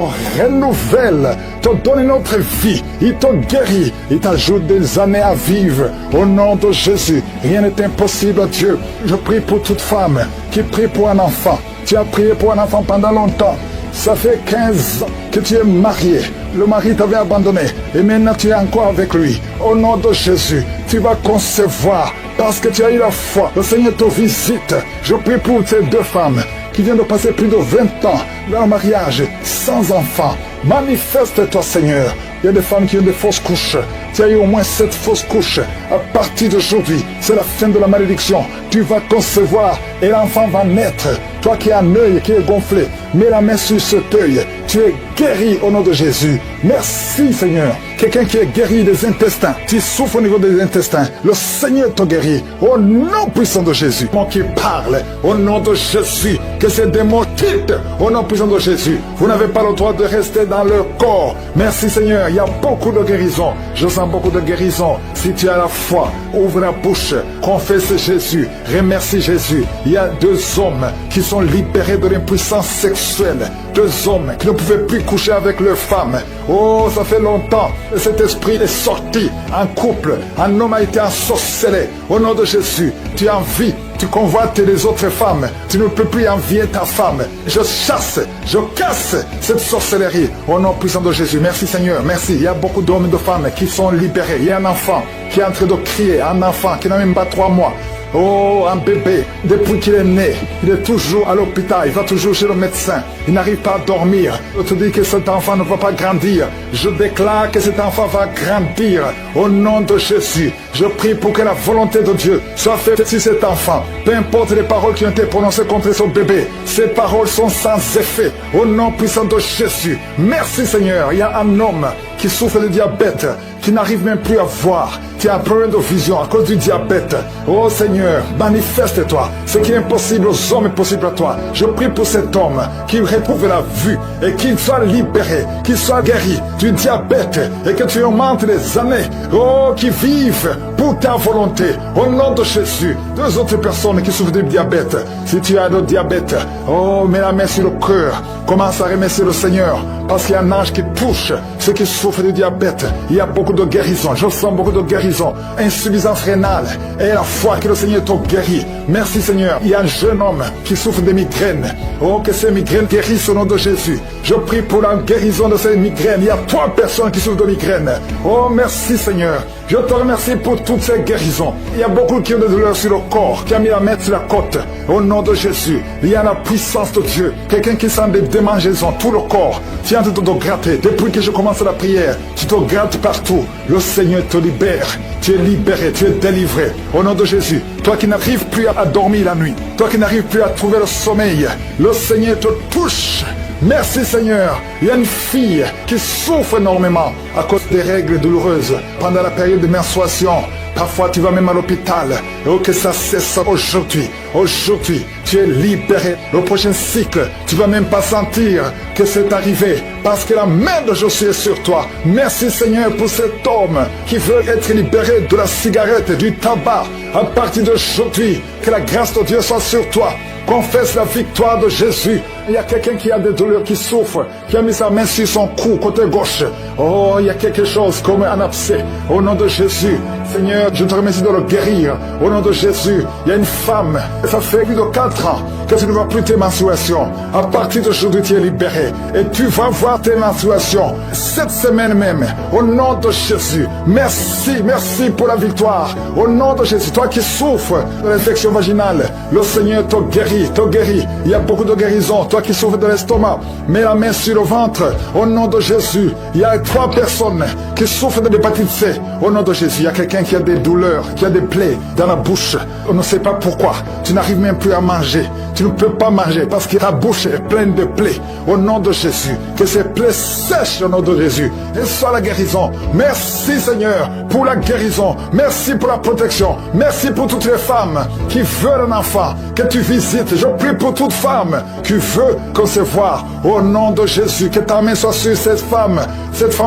renouvelle, te donne une autre vie. Il te guérit, il t'ajoute des années à vivre. Au nom de Jésus, rien n'est impossible à Dieu. Je prie pour toute femme qui prie pour un enfant. Tu as prié pour un enfant pendant longtemps. Ça fait 15 ans que tu es marié. Le mari t'avait abandonné et maintenant tu es encore avec lui. Au nom de Jésus, tu vas concevoir parce que tu as eu la foi. Le Seigneur te visite. Je prie pour ces 2 femmes qui viennent de passer plus de 20 ans dans le mariage sans enfant. Manifeste-toi Seigneur. Il y a des femmes qui ont des fausses couches. Tu as eu au moins 7 fausses couches. À partir d'aujourd'hui, c'est la fin de la malédiction. Tu vas concevoir et l'enfant va naître. Toi qui as un œil qui est gonflé, mets la main sur cet œil. Tu es guéri au nom de Jésus. Merci Seigneur. Quelqu'un qui est guéri des intestins. Tu souffres au niveau des intestins. Le Seigneur te guérit. Au nom puissant de Jésus. Moi qui parle, au nom de Jésus, Que ces démons quittent au nom puissant de Jésus. Vous n'avez pas le droit de rester dans leur corps. Merci Seigneur, il y a beaucoup de guérison. Je sens beaucoup de guérison. Si tu as la foi, ouvre la bouche, confesse Jésus, remercie Jésus. Il y a 2 hommes qui sont libérés de l'impuissance sexuelle. 2 hommes qui ne pouvaient plus coucher avec leurs femmes. Oh, ça fait longtemps que cet esprit est sorti en couple. Un homme a été ensorcelé. Au nom de Jésus, tu envies, tu convoites les autres femmes. Tu ne peux plus envier ta femme. Je chasse, je casse cette sorcellerie. Au nom puissant de Jésus. Merci Seigneur, merci. Il y a beaucoup d'hommes et de femmes qui sont libérés. Il y a un enfant qui est en train de crier, un enfant qui n'a même pas 3 mois. Oh, un bébé, depuis qu'il est né, il est toujours à l'hôpital, il va toujours chez le médecin, il n'arrive pas à dormir. Je te dis que cet enfant ne va pas grandir. Je déclare que cet enfant va grandir au nom de Jésus. Je prie pour que la volonté de Dieu soit faite sur cet enfant. Peu importe les paroles qui ont été prononcées contre ce bébé, ces paroles sont sans effet au nom puissant de Jésus. Merci Seigneur. Il y a un homme qui souffre de diabète, qui n'arrive même plus à voir, qui a un problème de vision à cause du diabète. Oh Seigneur, manifeste-toi. Ce qui est impossible aux hommes est possible à toi. Je prie pour cet homme qui retrouve la vue et qu'il soit libéré, qu'il soit guéri du diabète et que tu augmentes les années. Oh, qui vivent pour ta volonté. Au nom de Jésus. 2 autres personnes qui souffrent du diabète. Si tu as le diabète, oh, mets la main sur le cœur. Commence à remercier le Seigneur parce qu'il y a un ange qui touche ceux qui souffrent du diabète. Il y a beaucoup de guérison. Je sens beaucoup de guérison. Insuffisance rénale. Et la foi que le Seigneur t'a guéri. Merci Seigneur. Il y a un jeune homme qui souffre de migraines. Oh, que ces migraines guérissent au nom de Jésus. Je prie pour la guérison de ces migraines. Il y a 3 personnes qui souffrent de migraines. Oh, merci Seigneur. Je te remercie pour toutes ces guérisons. Il y a beaucoup qui ont des douleurs sur le corps, qui a mis la main sur la côte. Au nom de Jésus, il y a la puissance de Dieu. Quelqu'un qui sent des démangeaisons, tout le corps. Tu es en train de te gratter. Depuis que je commence la prière, tu te grattes partout. Le Seigneur te libère. Tu es libéré, tu es délivré. Au nom de Jésus, toi qui n'arrives plus à dormir la nuit, toi qui n'arrives plus à trouver le sommeil, le Seigneur te touche. Merci Seigneur. Il y a une fille qui souffre énormément à cause des règles douloureuses pendant la période de menstruation. Parfois tu vas même à l'hôpital. Oh, que ça cesse aujourd'hui. Aujourd'hui, tu es libéré. Le prochain cycle, tu vas même pas sentir que c'est arrivé parce que la main de Jésus est sur toi. Merci Seigneur pour cet homme qui veut être libéré de la cigarette, du tabac. À partir d'aujourd'hui, que la grâce de Dieu soit sur toi. Confesse la victoire de Jésus. Il y a quelqu'un qui a des douleurs, qui souffre, qui a mis sa main sur son cou, côté gauche. Oh, il y a quelque chose comme un abcès. Au nom de Jésus, Seigneur, je te remercie de le guérir. Au nom de Jésus, il y a une femme, ça fait plus de 4 ans que tu ne vois plus tes menstruations. À partir d'aujourd'hui, tu es libéré. Et tu vas voir tes menstruations cette semaine même. Au nom de Jésus, merci, merci pour la victoire. Au nom de Jésus, toi qui souffres de l'infection vaginale, le Seigneur te guérit, te guérit. Il y a beaucoup de guérison. Toi qui souffres de l'estomac, mets la main sur le ventre. Au nom de Jésus, il y a 3 personnes qui souffrent de l'hépatite C. Au nom de Jésus, il y a quelqu'un qui a des douleurs, qui a des plaies dans la bouche. On ne sait pas pourquoi. Tu n'arrives même plus à manger. Tu ne peux pas manger parce que ta bouche est pleine de plaies. Au nom de Jésus, que ces plaies sèchent au nom de Jésus. Et soit la guérison. Merci Seigneur pour la guérison. Merci pour la protection. Merci pour toutes les femmes qui veulent un enfant. Que tu visites. Je prie pour toute femme qui veut concevoir. Au nom de Jésus, que ta main soit sur cette femme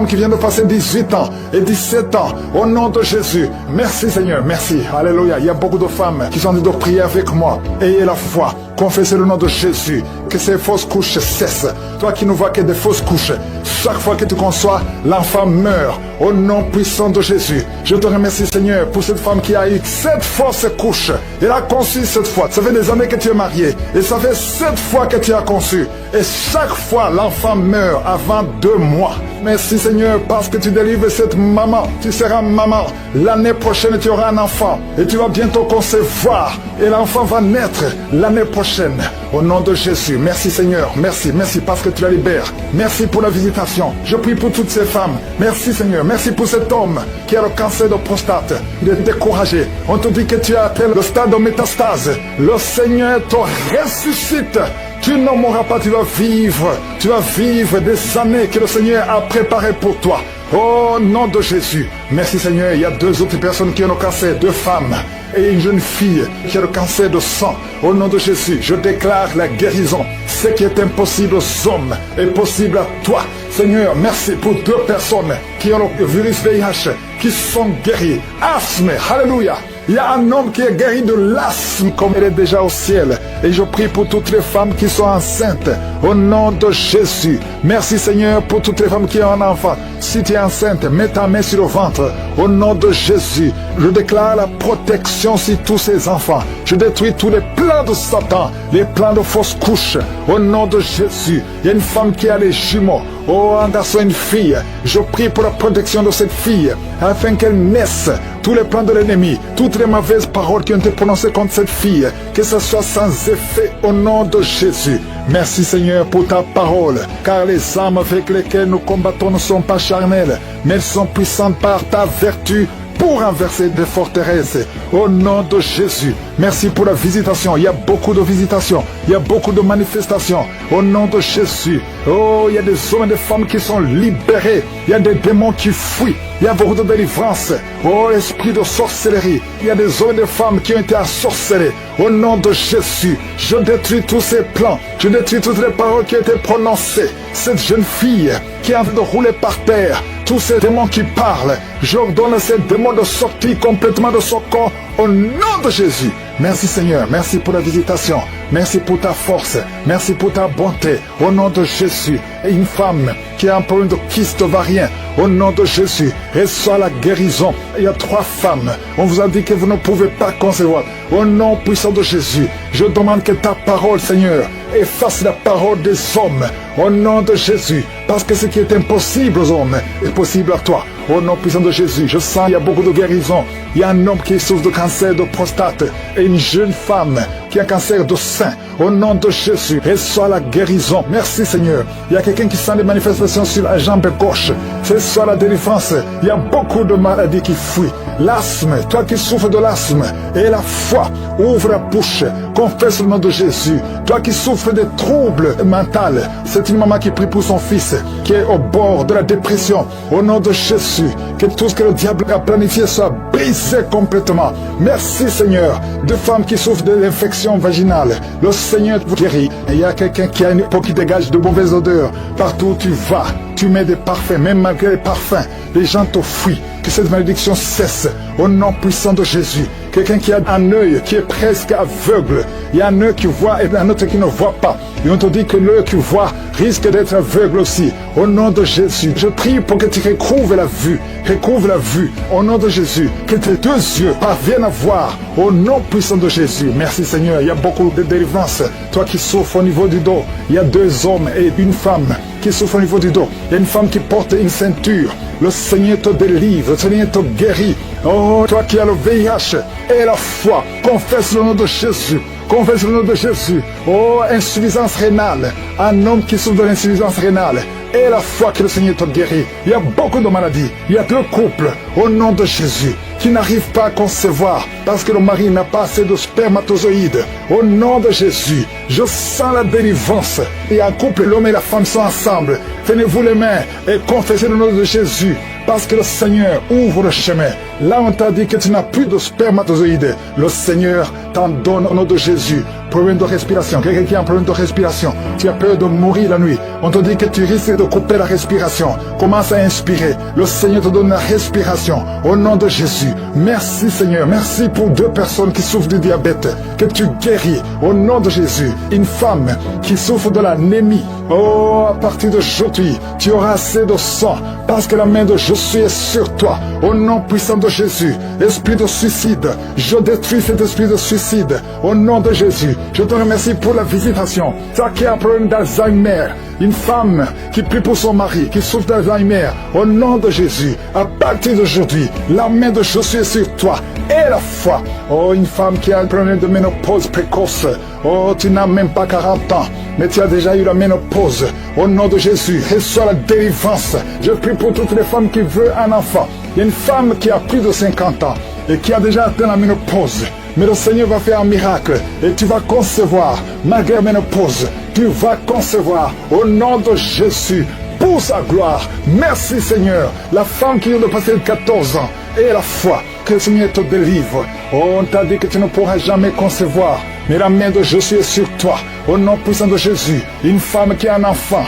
qui vient de passer 18 ans et 17 ans. Au nom de Jésus. Merci Seigneur. Merci. Alléluia. Il y a beaucoup de femmes qui sont en train de prier avec moi. Ayez la foi. Confessez le nom de Jésus, que ces fausses couches cessent. Toi qui ne vois que des fausses couches, chaque fois que tu conçois, l'enfant meurt. Au nom puissant de Jésus, je te remercie Seigneur pour cette femme qui a eu 7 fausses couches. Elle a conçu 7 fois. Ça fait des années que tu es marié et ça fait 7 fois que tu as conçu. Et chaque fois, l'enfant meurt avant 2 mois. Merci Seigneur parce que tu délivres cette maman. Tu seras maman. L'année prochaine, tu auras un enfant et tu vas bientôt concevoir. Et l'enfant va naître l'année prochaine. Au nom de Jésus, merci Seigneur. Merci, merci parce que tu la libères. Merci pour la visitation. Je prie pour toutes ces femmes. Merci Seigneur. Merci pour cet homme qui a le cancer de prostate. Il est découragé. On te dit que tu as atteint le stade de métastase. Le Seigneur te ressuscite. Tu ne mourras pas, tu vas vivre des années que le Seigneur a préparées pour toi. Au nom de Jésus. Merci Seigneur. Il y a 2 autres personnes qui ont le cancer, 2 femmes et une jeune fille qui a le cancer de sang. Au nom de Jésus, je déclare la guérison. Ce qui est impossible aux hommes est possible à toi. Seigneur, merci pour 2 personnes qui ont le virus VIH, qui sont guéries. Asthme, alléluia. Il y a un homme qui est guéri de l'asthme comme il est déjà au ciel. Et je prie pour toutes les femmes qui sont enceintes. Au nom de Jésus. Merci Seigneur pour toutes les femmes qui ont un enfant. Si tu es enceinte, mets ta main sur le ventre. Au nom de Jésus. Je déclare la protection sur tous ces enfants. Je détruis tous les plans de Satan. Les plans de fausses couches. Au nom de Jésus. Il y a une femme qui a les jumeaux. Oh, un garçon, une fille. Je prie pour la protection de cette fille. Afin qu'elle naisse. Tous les plans de l'ennemi. Toutes les mauvaises paroles qui ont été prononcées contre cette fille. Que ce soit sans effet au nom de Jésus. Merci Seigneur pour ta parole. Car les armes avec lesquelles nous combattons ne sont pas charnelles. Mais elles sont puissantes par ta vertu. Pour renverser des forteresses. Au nom de Jésus. Merci pour la visitation. Il y a beaucoup de visitations. Il y a beaucoup de manifestations. Au nom de Jésus. Oh, il y a des hommes et des femmes qui sont libérés. Il y a des démons qui fuient. Il y a beaucoup de délivrance. Oh, esprit de sorcellerie. Il y a des hommes et des femmes qui ont été assorcelés. Au nom de Jésus. Je détruis tous ces plans. Je détruis toutes les paroles qui ont été prononcées. Cette jeune fille qui est en train de rouler par terre. Tous ces démons qui parlent, j'ordonne à ces démons de sortir complètement de son corps au nom de Jésus. Merci Seigneur, merci pour la visitation, merci pour ta force, merci pour ta bonté, au nom de Jésus. Et une femme qui a un problème de kyste ovarien, au nom de Jésus, reçoit la guérison. Il y a 3 femmes, on vous a dit que vous ne pouvez pas concevoir. Au nom puissant de Jésus, je demande que ta parole Seigneur, efface la parole des hommes, au nom de Jésus, parce que ce qui est impossible aux hommes est possible à toi. Au nom puissant de Jésus, je sens qu'il y a beaucoup de guérison. Il y a un homme qui souffre de cancer de prostate et une jeune femme qui a un cancer de sein. Au nom de Jésus, reçois la guérison. Merci Seigneur. Il y a quelqu'un qui sent des manifestations sur la jambe gauche. Reçois la délivrance. Il y a beaucoup de maladies qui fuient. L'asthme, toi qui souffres de l'asthme et la foi, ouvre la bouche, confesse le nom de Jésus. Toi qui souffres de troubles mentaux, c'est une maman qui prie pour son fils qui est au bord de la dépression. Au nom de Jésus, que tout ce que le diable a planifié soit brisé complètement. Merci Seigneur. De femmes qui souffrent de l'infection vaginale, le Seigneur vous guérit. Et il y a quelqu'un qui a une peau qui dégage de mauvaises odeurs. Partout où tu vas, tu mets des parfums, même malgré les parfums, les gens te fuient. Que cette malédiction cesse au nom puissant de Jésus. Quelqu'un qui a un œil qui est presque aveugle. Il y a un œil qui voit et un autre qui ne voit pas. Et on te dit que l'œil qui voit risque d'être aveugle aussi. Au nom de Jésus, je prie pour que tu recouvres la vue. Recouvre la vue. Au nom de Jésus, que tes 2 yeux parviennent à voir. Au nom puissant de Jésus. Merci Seigneur. Il y a beaucoup de délivrance. Toi qui souffres au niveau du dos, il y a 2 hommes et une femme qui souffrent au niveau du dos. Il y a une femme qui porte une ceinture. Le Seigneur te délivre. Le Seigneur te guérit. Oh, toi qui as le VIH et la foi, confesse le nom de Jésus. Confesse le nom de Jésus. Oh, insuffisance rénale. Un homme qui souffre de l'insuffisance rénale. Et la foi que le Seigneur te guérit. Il y a beaucoup de maladies. Il y a 2 couples, au nom de Jésus, qui n'arrivent pas à concevoir parce que le mari n'a pas assez de spermatozoïdes. Au nom de Jésus, je sens la délivrance. Il y a un couple, l'homme et la femme sont ensemble. Tenez-vous les mains et confessez le nom de Jésus. Parce que le Seigneur ouvre le chemin. Là, on t'a dit que tu n'as plus de spermatozoïdes. Le Seigneur t'en donne au nom de Jésus. Problème de respiration. Quelqu'un qui a un problème de respiration. Tu as peur de mourir la nuit. On te dit que tu risques de couper la respiration. Commence à inspirer. Le Seigneur te donne la respiration. Au nom de Jésus. Merci Seigneur. Merci pour 2 personnes qui souffrent du diabète. Que tu guéris. Au nom de Jésus. Une femme qui souffre de l'anémie. Oh, à partir d'aujourd'hui, tu auras assez de sang. Parce que la main de Jésus est sur toi. Au nom puissant de Jésus. Esprit de suicide. Je détruis cet esprit de suicide. Au nom de Jésus. Je te remercie pour la visitation. Toi qui as un problème d'Alzheimer, une femme qui prie pour son mari, qui souffre d'Alzheimer, au nom de Jésus, à partir d'aujourd'hui, la main de Jésus est sur toi et la foi. Oh, une femme qui a un problème de ménopause précoce. Oh, tu n'as même pas 40 ans, mais tu as déjà eu la ménopause. Au nom de Jésus, reçois la délivrance. Je prie pour toutes les femmes qui veulent un enfant. Il y a une femme qui a plus de 50 ans et qui a déjà atteint la ménopause. Mais le Seigneur va faire un miracle et tu vas concevoir, malgré la ménopause, tu vas concevoir au nom de Jésus. pour sa gloire. Merci Seigneur. La femme qui vient de passer 14 ans, et la foi que le Seigneur te délivre. Oh, on t'a dit que tu ne pourras jamais concevoir, mais la main de Jésus est sur toi. Au nom puissant de Jésus, une femme qui a un enfant,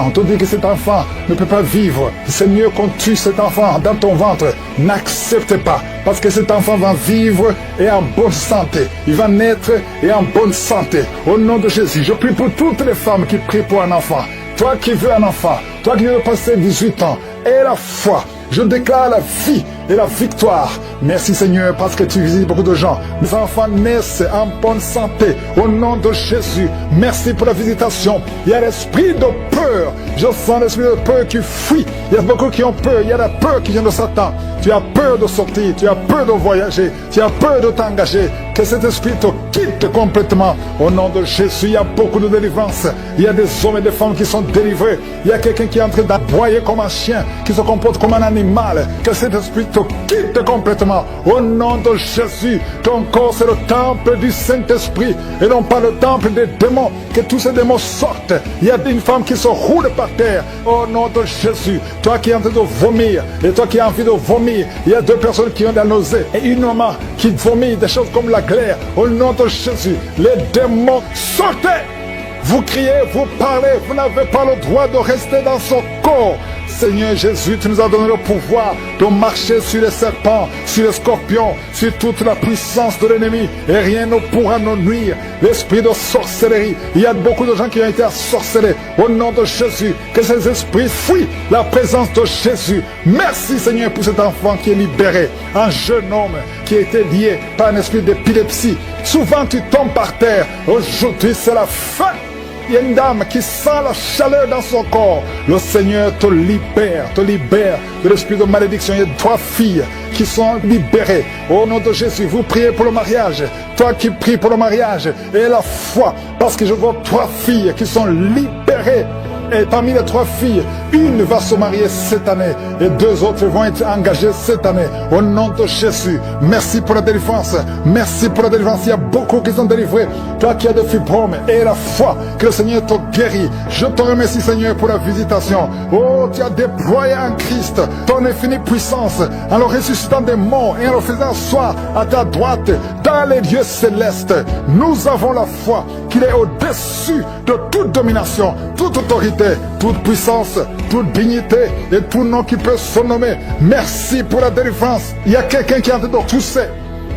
on te dit que cet enfant ne peut pas vivre. C'est mieux qu'on tue cet enfant dans ton ventre. N'accepte pas, parce que cet enfant va vivre et en bonne santé. Il va naître et en bonne santé. Au nom de Jésus, je prie pour toutes les femmes qui prient pour un enfant. Toi qui veux un enfant, toi qui veux passer 18 ans, et la foi. Je déclare la vie et la victoire. Merci Seigneur parce que tu visites beaucoup de gens. Mes enfants naissent en bonne santé. Au nom de Jésus, merci pour la visitation. Il y a l'esprit de peur. Je sens l'esprit de peur qui fuit. Il y a beaucoup qui ont peur. Il y a la peur qui vient de Satan. Tu as peur de sortir. Tu as peur de voyager. Tu as peur de t'engager. Que cet esprit te quitte complètement. Au nom de Jésus, il y a beaucoup de délivrance. Il y a des hommes et des femmes qui sont délivrés. Il y a quelqu'un qui est en train d'aboyer comme un chien, qui se comporte comme un animal. Que cet esprit te quitte complètement. Au nom de Jésus, ton corps c'est le temple du Saint-Esprit et non pas le temple des démons. Que tous ces démons sortent. Il y a une femme qui se roule par terre. Au nom de Jésus, toi qui es en train de vomir et toi qui as envie de vomir, il y a deux personnes qui ont de la nausée et une maman qui vomit des choses comme la glaire. Au nom de Jésus, les démons sortez. Vous criez, vous parlez, vous n'avez pas le droit de rester dans son corps. Seigneur Jésus, tu nous as donné le pouvoir de marcher sur les serpents, sur les scorpions, sur toute la puissance de l'ennemi. Et rien ne pourra nous nuire. L'esprit de sorcellerie. Il y a beaucoup de gens qui ont été ensorcelés. Au nom de Jésus, que ces esprits fuient la présence de Jésus. Merci Seigneur pour cet enfant qui est libéré. Un jeune homme qui a été lié par un esprit d'épilepsie. Souvent tu tombes par terre. Aujourd'hui c'est la fin. Il y a une dame qui sent la chaleur dans son corps. Le Seigneur te libère de l'esprit de malédiction. Il y a 3 filles qui sont libérées. Au nom de Jésus, vous priez pour le mariage. Toi qui pries pour le mariage, et la foi, parce que je vois 3 filles qui sont libérées. Et parmi les 3 filles, une va se marier cette année et 2 autres vont être engagées cette année. Au nom de Jésus, merci pour la délivrance. Merci pour la délivrance. Il y a beaucoup qui sont délivrés. Toi qui as des fibromes et la foi que le Seigneur te guérit. Je te remercie Seigneur pour la visitation. Oh, tu as déployé en Christ ton infinie puissance en le ressuscitant des morts et en le faisant asseoir à ta droite dans les lieux célestes. Nous avons la foi qu'il est au-dessus de toute domination, toute autorité, toute puissance, toute dignité et tout nom qui peut se nommer. Merci pour la délivrance. Il y a quelqu'un qui est en train de tousser.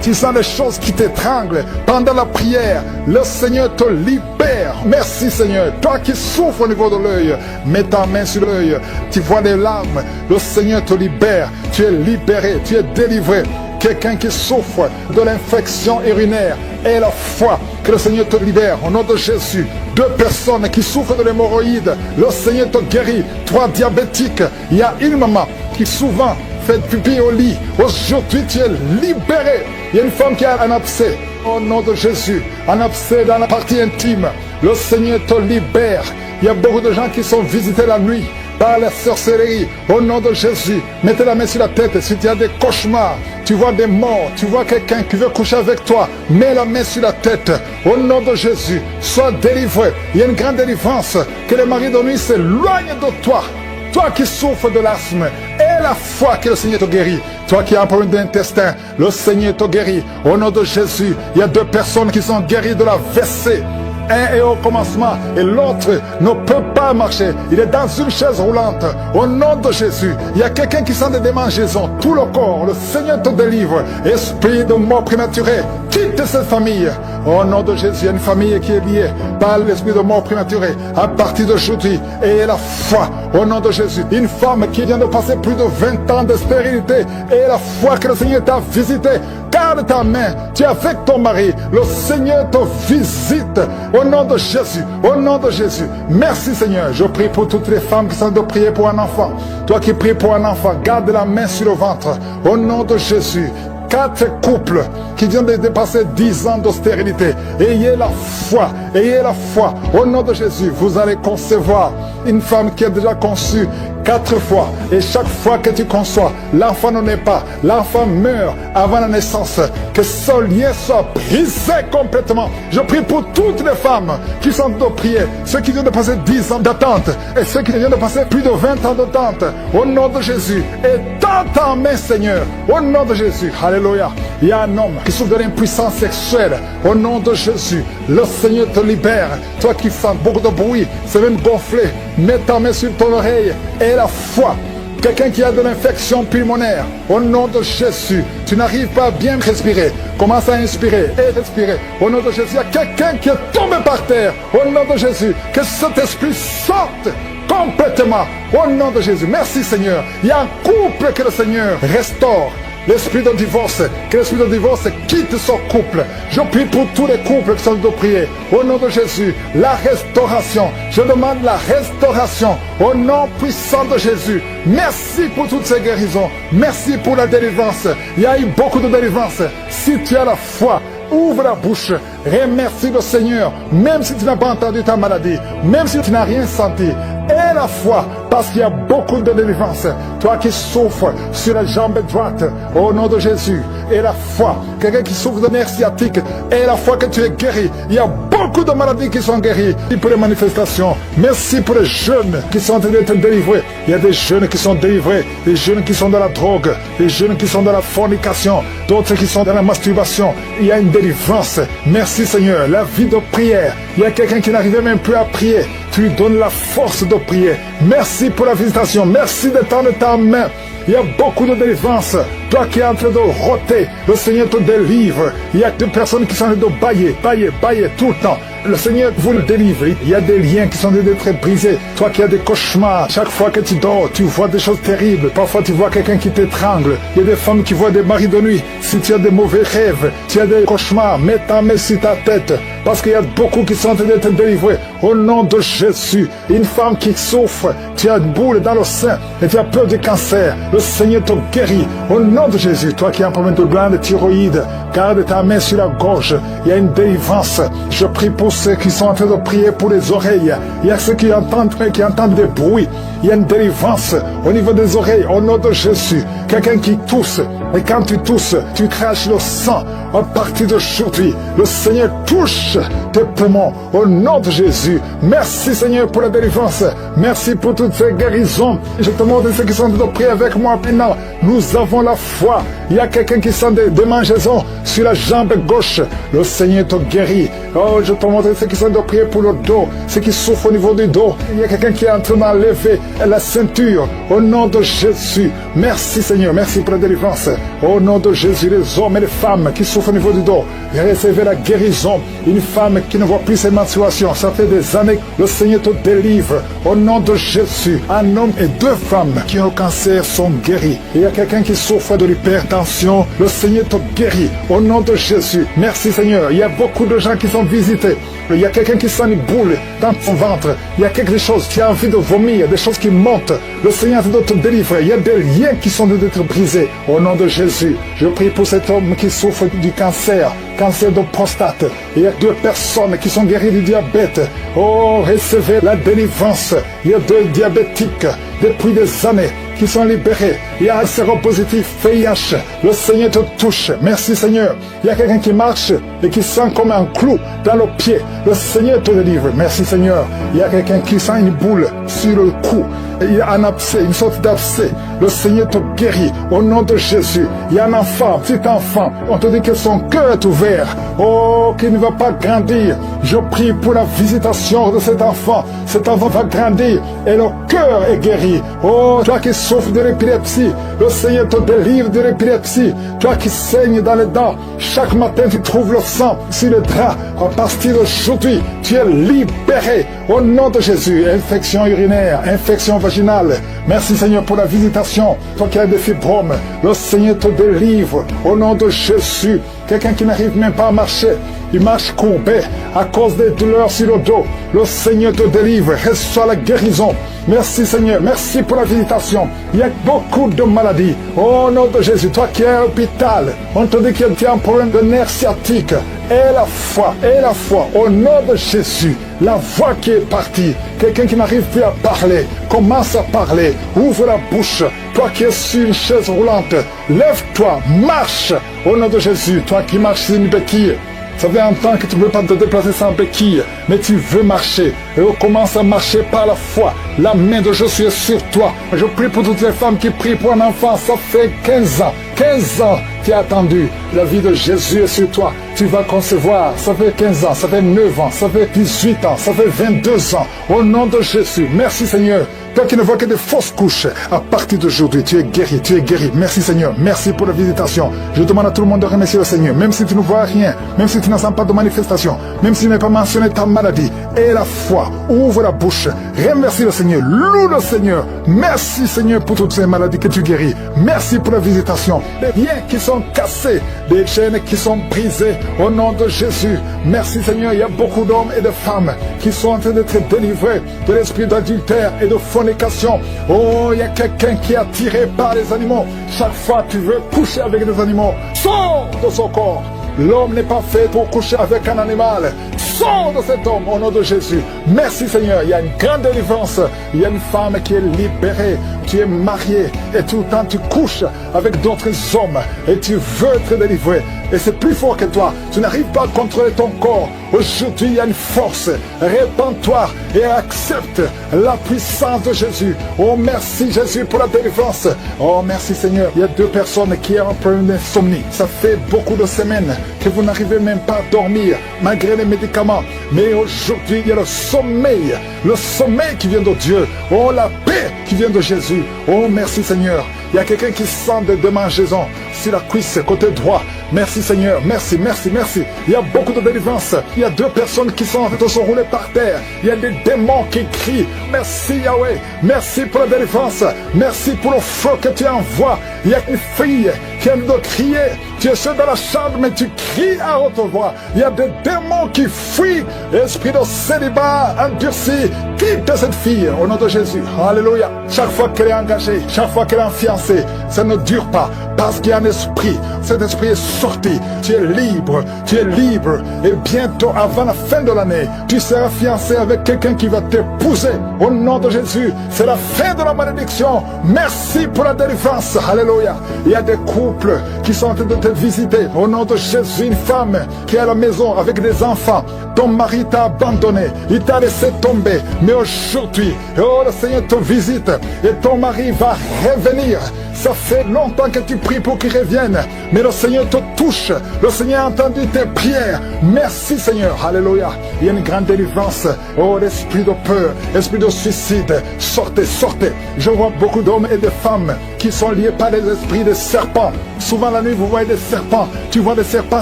Tu sens des choses qui t'étranglent. Pendant la prière, le Seigneur te libère. Merci Seigneur. Toi qui souffres au niveau de l'œil, mets ta main sur l'œil. Tu vois des larmes. Le Seigneur te libère. Tu es libéré, tu es délivré. Quelqu'un qui souffre de l'infection urinaire, et la foi que le Seigneur te libère au nom de Jésus. 2 personnes qui souffrent de l'hémorroïde, le Seigneur te guérit. 3 diabétiques, il y a une maman qui souvent fait pipi au lit. Aujourd'hui tu es libéré. Il y a une femme qui a un abcès au nom de Jésus, un abcès dans la partie intime. Le Seigneur te libère. Il y a beaucoup de gens qui sont visités la nuit par la sorcellerie. Au nom de Jésus, mettez la main sur la tête. Si tu as des cauchemars, tu vois des morts, tu vois quelqu'un qui veut coucher avec toi, mets la main sur la tête. Au nom de Jésus, sois délivré. Il y a une grande délivrance. Que les maris de nuit s'éloignent de toi. Toi qui souffres de l'asthme, et la foi que le Seigneur te guérit. Toi qui as un problème d'intestin, le Seigneur te guérit. Au nom de Jésus, il y a 2 personnes qui sont guéries de la WC. Un est au commencement et l'autre ne peut pas marcher. Il est dans une chaise roulante. Au nom de Jésus, il y a quelqu'un qui sent des démangeaisons. Tout le corps, le Seigneur te délivre. Esprit de mort prématurée, quitte cette famille. Au nom de Jésus, il y a une famille qui est liée par l'esprit de mort prématurée. À partir d'aujourd'hui, et la foi. Au nom de Jésus, une femme qui vient de passer plus de 20 ans de stérilité. Et la foi que le Seigneur t'a visité. Garde ta main, tu es avec ton mari. Le Seigneur te visite. Au nom de Jésus, au nom de Jésus. Merci Seigneur. Je prie pour toutes les femmes qui sont de prier pour un enfant. Toi qui pries pour un enfant, garde la main sur le ventre. Au nom de Jésus. 4 couples qui viennent de dépasser 10 ans de stérilité. Ayez la foi, ayez la foi. Au nom de Jésus, vous allez concevoir une femme qui est déjà conçue, 4 fois. Et chaque fois que tu conçois, l'enfant ne naît pas, l'enfant meurt avant la naissance. Que ce lien soit brisé complètement. Je prie pour toutes les femmes qui sont de prier, ceux qui viennent de passer 10 ans d'attente et ceux qui viennent de passer plus de 20 ans d'attente. Au nom de Jésus, et dans ta main, Seigneur, au nom de Jésus, alléluia. Il y a un homme qui souffre de l'impuissance sexuelle. Au nom de Jésus, le Seigneur te libère. Toi qui sens beaucoup de bruit, c'est même gonflé, mets ta main sur ton oreille et la foi. Quelqu'un qui a de l'infection pulmonaire, au nom de Jésus, tu n'arrives pas à bien respirer. Commence à inspirer et respirer. Au nom de Jésus, il y a quelqu'un qui est tombé par terre. Au nom de Jésus, que cet esprit sorte complètement. Au nom de Jésus, merci Seigneur. Il y a un couple que le Seigneur restaure. L'esprit de divorce, que l'esprit de divorce quitte son couple. Je prie pour tous les couples qui sont de prier. Au nom de Jésus, la restauration. Je demande la restauration. Au nom puissant de Jésus. Merci pour toutes ces guérisons. Merci pour la délivrance. Il y a eu beaucoup de délivrance. Si tu as la foi, ouvre la bouche, remercie le Seigneur, même si tu n'as pas entendu ta maladie, même si tu n'as rien senti. Et la foi, parce qu'il y a beaucoup de délivrance. Toi qui souffres sur la jambe droite, au nom de Jésus, et la foi, quelqu'un qui souffre de nerfs sciatiques, et la foi que tu es guéri. Il y a beaucoup de maladies qui sont guéries. Merci pour les manifestations. Merci pour les jeunes qui sont en train d'être délivrés. Il y a des jeunes qui sont délivrés, des jeunes qui sont dans la drogue, des jeunes qui sont dans la fornication, d'autres qui sont dans la masturbation. Il y a une délivrance. Merci Seigneur. La vie de prière. Il y a quelqu'un qui n'arrivait même plus à prier. Tu lui donnes la force de prier. Merci pour la visitation. Merci de tendre ta main. Il y a beaucoup de délivrance. Toi qui es en train de roter, le Seigneur te délivre. Il y a des personnes qui sont en train de bailler tout le temps. Le Seigneur vous le délivre. Il y a des liens qui sont en train d'être brisés. Toi qui as des cauchemars, chaque fois que tu dors, tu vois des choses terribles. Parfois tu vois quelqu'un qui t'étrangle. Il y a des femmes qui voient des maris de nuit. Si tu as des mauvais rêves, tu as des cauchemars, mets ta main sur ta tête. Parce qu'il y a beaucoup qui sont en train d'être délivrés. Au nom de Jésus, une femme qui souffre, tu as une boule dans le sein et tu as peur du cancer. Le Seigneur te guérit. Au nom de Jésus, toi qui as un problème de glande thyroïde, garde ta main sur la gorge. Il y a une délivrance. Je prie pour ceux qui sont en train de prier pour les oreilles. Il y a ceux qui entendent des bruits. Il y a une délivrance au niveau des oreilles. Au nom de Jésus, quelqu'un qui tousse. Et quand tu tousses, tu craches le sang. À partir d'aujourd'hui, le Seigneur touche tes poumons. Au nom de Jésus. Merci Seigneur pour la délivrance. Merci pour toutes ces guérisons. Je te montre ceux qui sont en train de prier avec moi maintenant. Nous avons la foi. Il y a quelqu'un qui sent des démangeaisons sur la jambe gauche. Le Seigneur te guérit. Oh, je te montre ceux qui sont en train de prier pour le dos. Ceux qui souffrent au niveau du dos. Il y a quelqu'un qui est en train d'enlever la ceinture. Au nom de Jésus. Merci Seigneur. Merci pour la délivrance. Au nom de Jésus, les hommes et les femmes qui souffrent au niveau du dos, recevez la guérison. Une femme qui ne voit plus ses menstruations, ça fait des années que le Seigneur te délivre. Au nom de Jésus, un homme et 2 femmes qui ont le cancer sont guéris. Il y a quelqu'un qui souffre de l'hypertension, le Seigneur te guérit. Au nom de Jésus, merci Seigneur. Il y a beaucoup de gens qui sont visités. Il y a quelqu'un qui sent une boule dans son ventre. Il y a quelque chose, tu as envie de vomir, des choses qui montent. Le Seigneur doit te délivrer. Il y a des liens qui sont d'être brisés. Au nom de Jésus, je prie pour cet homme qui souffre du cancer de prostate. Il y a 2 personnes qui sont guéries du diabète. Oh, recevez la délivrance. Il y a 2 diabétiques depuis des années qui sont libérés. Il y a un séropositif VIH. Le Seigneur te touche. Merci Seigneur. Il y a quelqu'un qui marche et qui sent comme un clou dans le pied. Le Seigneur te délivre. Merci Seigneur. Il y a quelqu'un qui sent une boule sur le cou. Il y a un abcès, une sorte d'abcès. Le Seigneur te guérit. Au nom de Jésus. Il y a un enfant, petit enfant. On te dit que son cœur est ouvert. Oh, qu'il ne va pas grandir. Je prie pour la visitation de cet enfant. Cet enfant va grandir et le cœur est guéri. Oh, toi qui souffres de l'épilepsie, le Seigneur te délivre de l'épilepsie. Toi qui saignes dans les dents, chaque matin tu trouves le sang sur le drap. À partir d'aujourd'hui, tu es libéré. Au nom de Jésus, infection urinaire, infection vaginale. Merci Seigneur pour la visitation. Toi qui as des fibromes, le Seigneur te délivre. Au nom de Jésus, quelqu'un qui n'arrive même pas à marcher, il marche courbé à cause des douleurs sur le dos. Le Seigneur te délivre. Reçois la guérison. Merci Seigneur. Merci pour la visitation. Il y a beaucoup de maladies. Au nom de Jésus, toi qui es à l'hôpital, on te dit que tu as un problème de nerfs sciatiques. Et la foi, au nom de Jésus, la voix qui est partie, quelqu'un qui n'arrive plus à parler, commence à parler, ouvre la bouche, toi qui es sur une chaise roulante, lève-toi, marche, au nom de Jésus, toi qui marches sur une béquille. Ça fait un temps que tu ne peux pas te déplacer sans béquille, mais tu veux marcher. Et on commence à marcher par la foi. La main de Jésus est sur toi. Je prie pour toutes les femmes qui prient pour un enfant. Ça fait 15 ans. 15 ans tu as attendu. La vie de Jésus est sur toi. Tu vas concevoir. Ça fait 15 ans, ça fait 9 ans, ça fait 18 ans, ça fait 22 ans. Au nom de Jésus, merci Seigneur. Toi qui ne vois que des fausses couches, à partir d'aujourd'hui, tu es guéri, tu es guéri. Merci Seigneur, merci pour la visitation. Je demande à tout le monde de remercier le Seigneur, même si tu ne vois rien, même si tu n'as pas de manifestation, même si tu n'as pas mentionné ta maladie. Et la foi, ouvre la bouche, remercie le Seigneur, loue le Seigneur. Merci Seigneur pour toutes ces maladies que tu guéris. Merci pour la visitation. Des biens qui sont cassés, des chaînes qui sont brisées, au nom de Jésus. Merci Seigneur, il y a beaucoup d'hommes et de femmes qui sont en train d'être délivrés de l'esprit d'adultère et de fornication. Oh, il y a quelqu'un qui est attiré par les animaux. Chaque fois tu veux coucher avec des animaux, sors de son corps. L'homme n'est pas fait pour coucher avec un animal. Sors de cet homme au nom de Jésus. Merci Seigneur, il y a une grande délivrance. Il y a une femme qui est libérée. Tu es marié et tout le temps tu couches avec d'autres hommes et tu veux être délivré. Et c'est plus fort que toi. Tu n'arrives pas à contrôler ton corps. Aujourd'hui, il y a une force. Répands-toi et accepte la puissance de Jésus. Oh, merci Jésus pour la délivrance. Oh, merci Seigneur. Il y a 2 personnes qui ont un problème d'insomnie. Ça fait beaucoup de semaines que vous n'arrivez même pas à dormir, malgré les médicaments. Mais aujourd'hui, il y a le sommeil qui vient de Dieu. Oh, la paix qui vient de Jésus. Oh, merci Seigneur. Il y a quelqu'un qui sent des démangeaisons sur la cuisse, côté droit. Merci Seigneur, merci, merci, merci. Il y a beaucoup de délivrance. Il y a 2 personnes qui sont en train de se rouler par terre. Il y a des démons qui crient. Merci Yahweh, merci pour la délivrance. Merci pour le feu que tu envoies. Il y a une fille qui aime de crier. Tu es seul dans la chambre, mais tu cries à haute voix. Il y a des démons qui fuient. Esprit de célibat endurci, quitte cette fille au nom de Jésus. Alléluia. Chaque fois qu'elle est engagée, chaque fois qu'elle est fiancée, ça ne dure pas. Parce qu'il y a un esprit. Cet esprit est sorti. Tu es libre. Tu es libre. Et bientôt, avant la fin de l'année, tu seras fiancé avec quelqu'un qui va t'épouser. Au nom de Jésus. C'est la fin de la malédiction. Merci pour la délivrance. Alléluia. Il y a des couples qui sont en train de te visiter. Au nom de Jésus, une femme qui est à la maison avec des enfants. Ton mari t'a abandonné. Il t'a laissé tomber. Mais aujourd'hui, oh, le Seigneur te visite. Et ton mari va revenir. Ça fait longtemps que tu pries pour qu'il revienne. Mais le Seigneur te touche. Le Seigneur a entendu tes prières. Merci Seigneur. Alléluia. Il y a une grande délivrance. Oh, l'esprit de peur, l'esprit de suicide. Sortez, sortez. Je vois beaucoup d'hommes et de femmes qui sont liés par les esprits de serpents. Souvent la nuit, vous voyez des serpents. Tu vois des serpents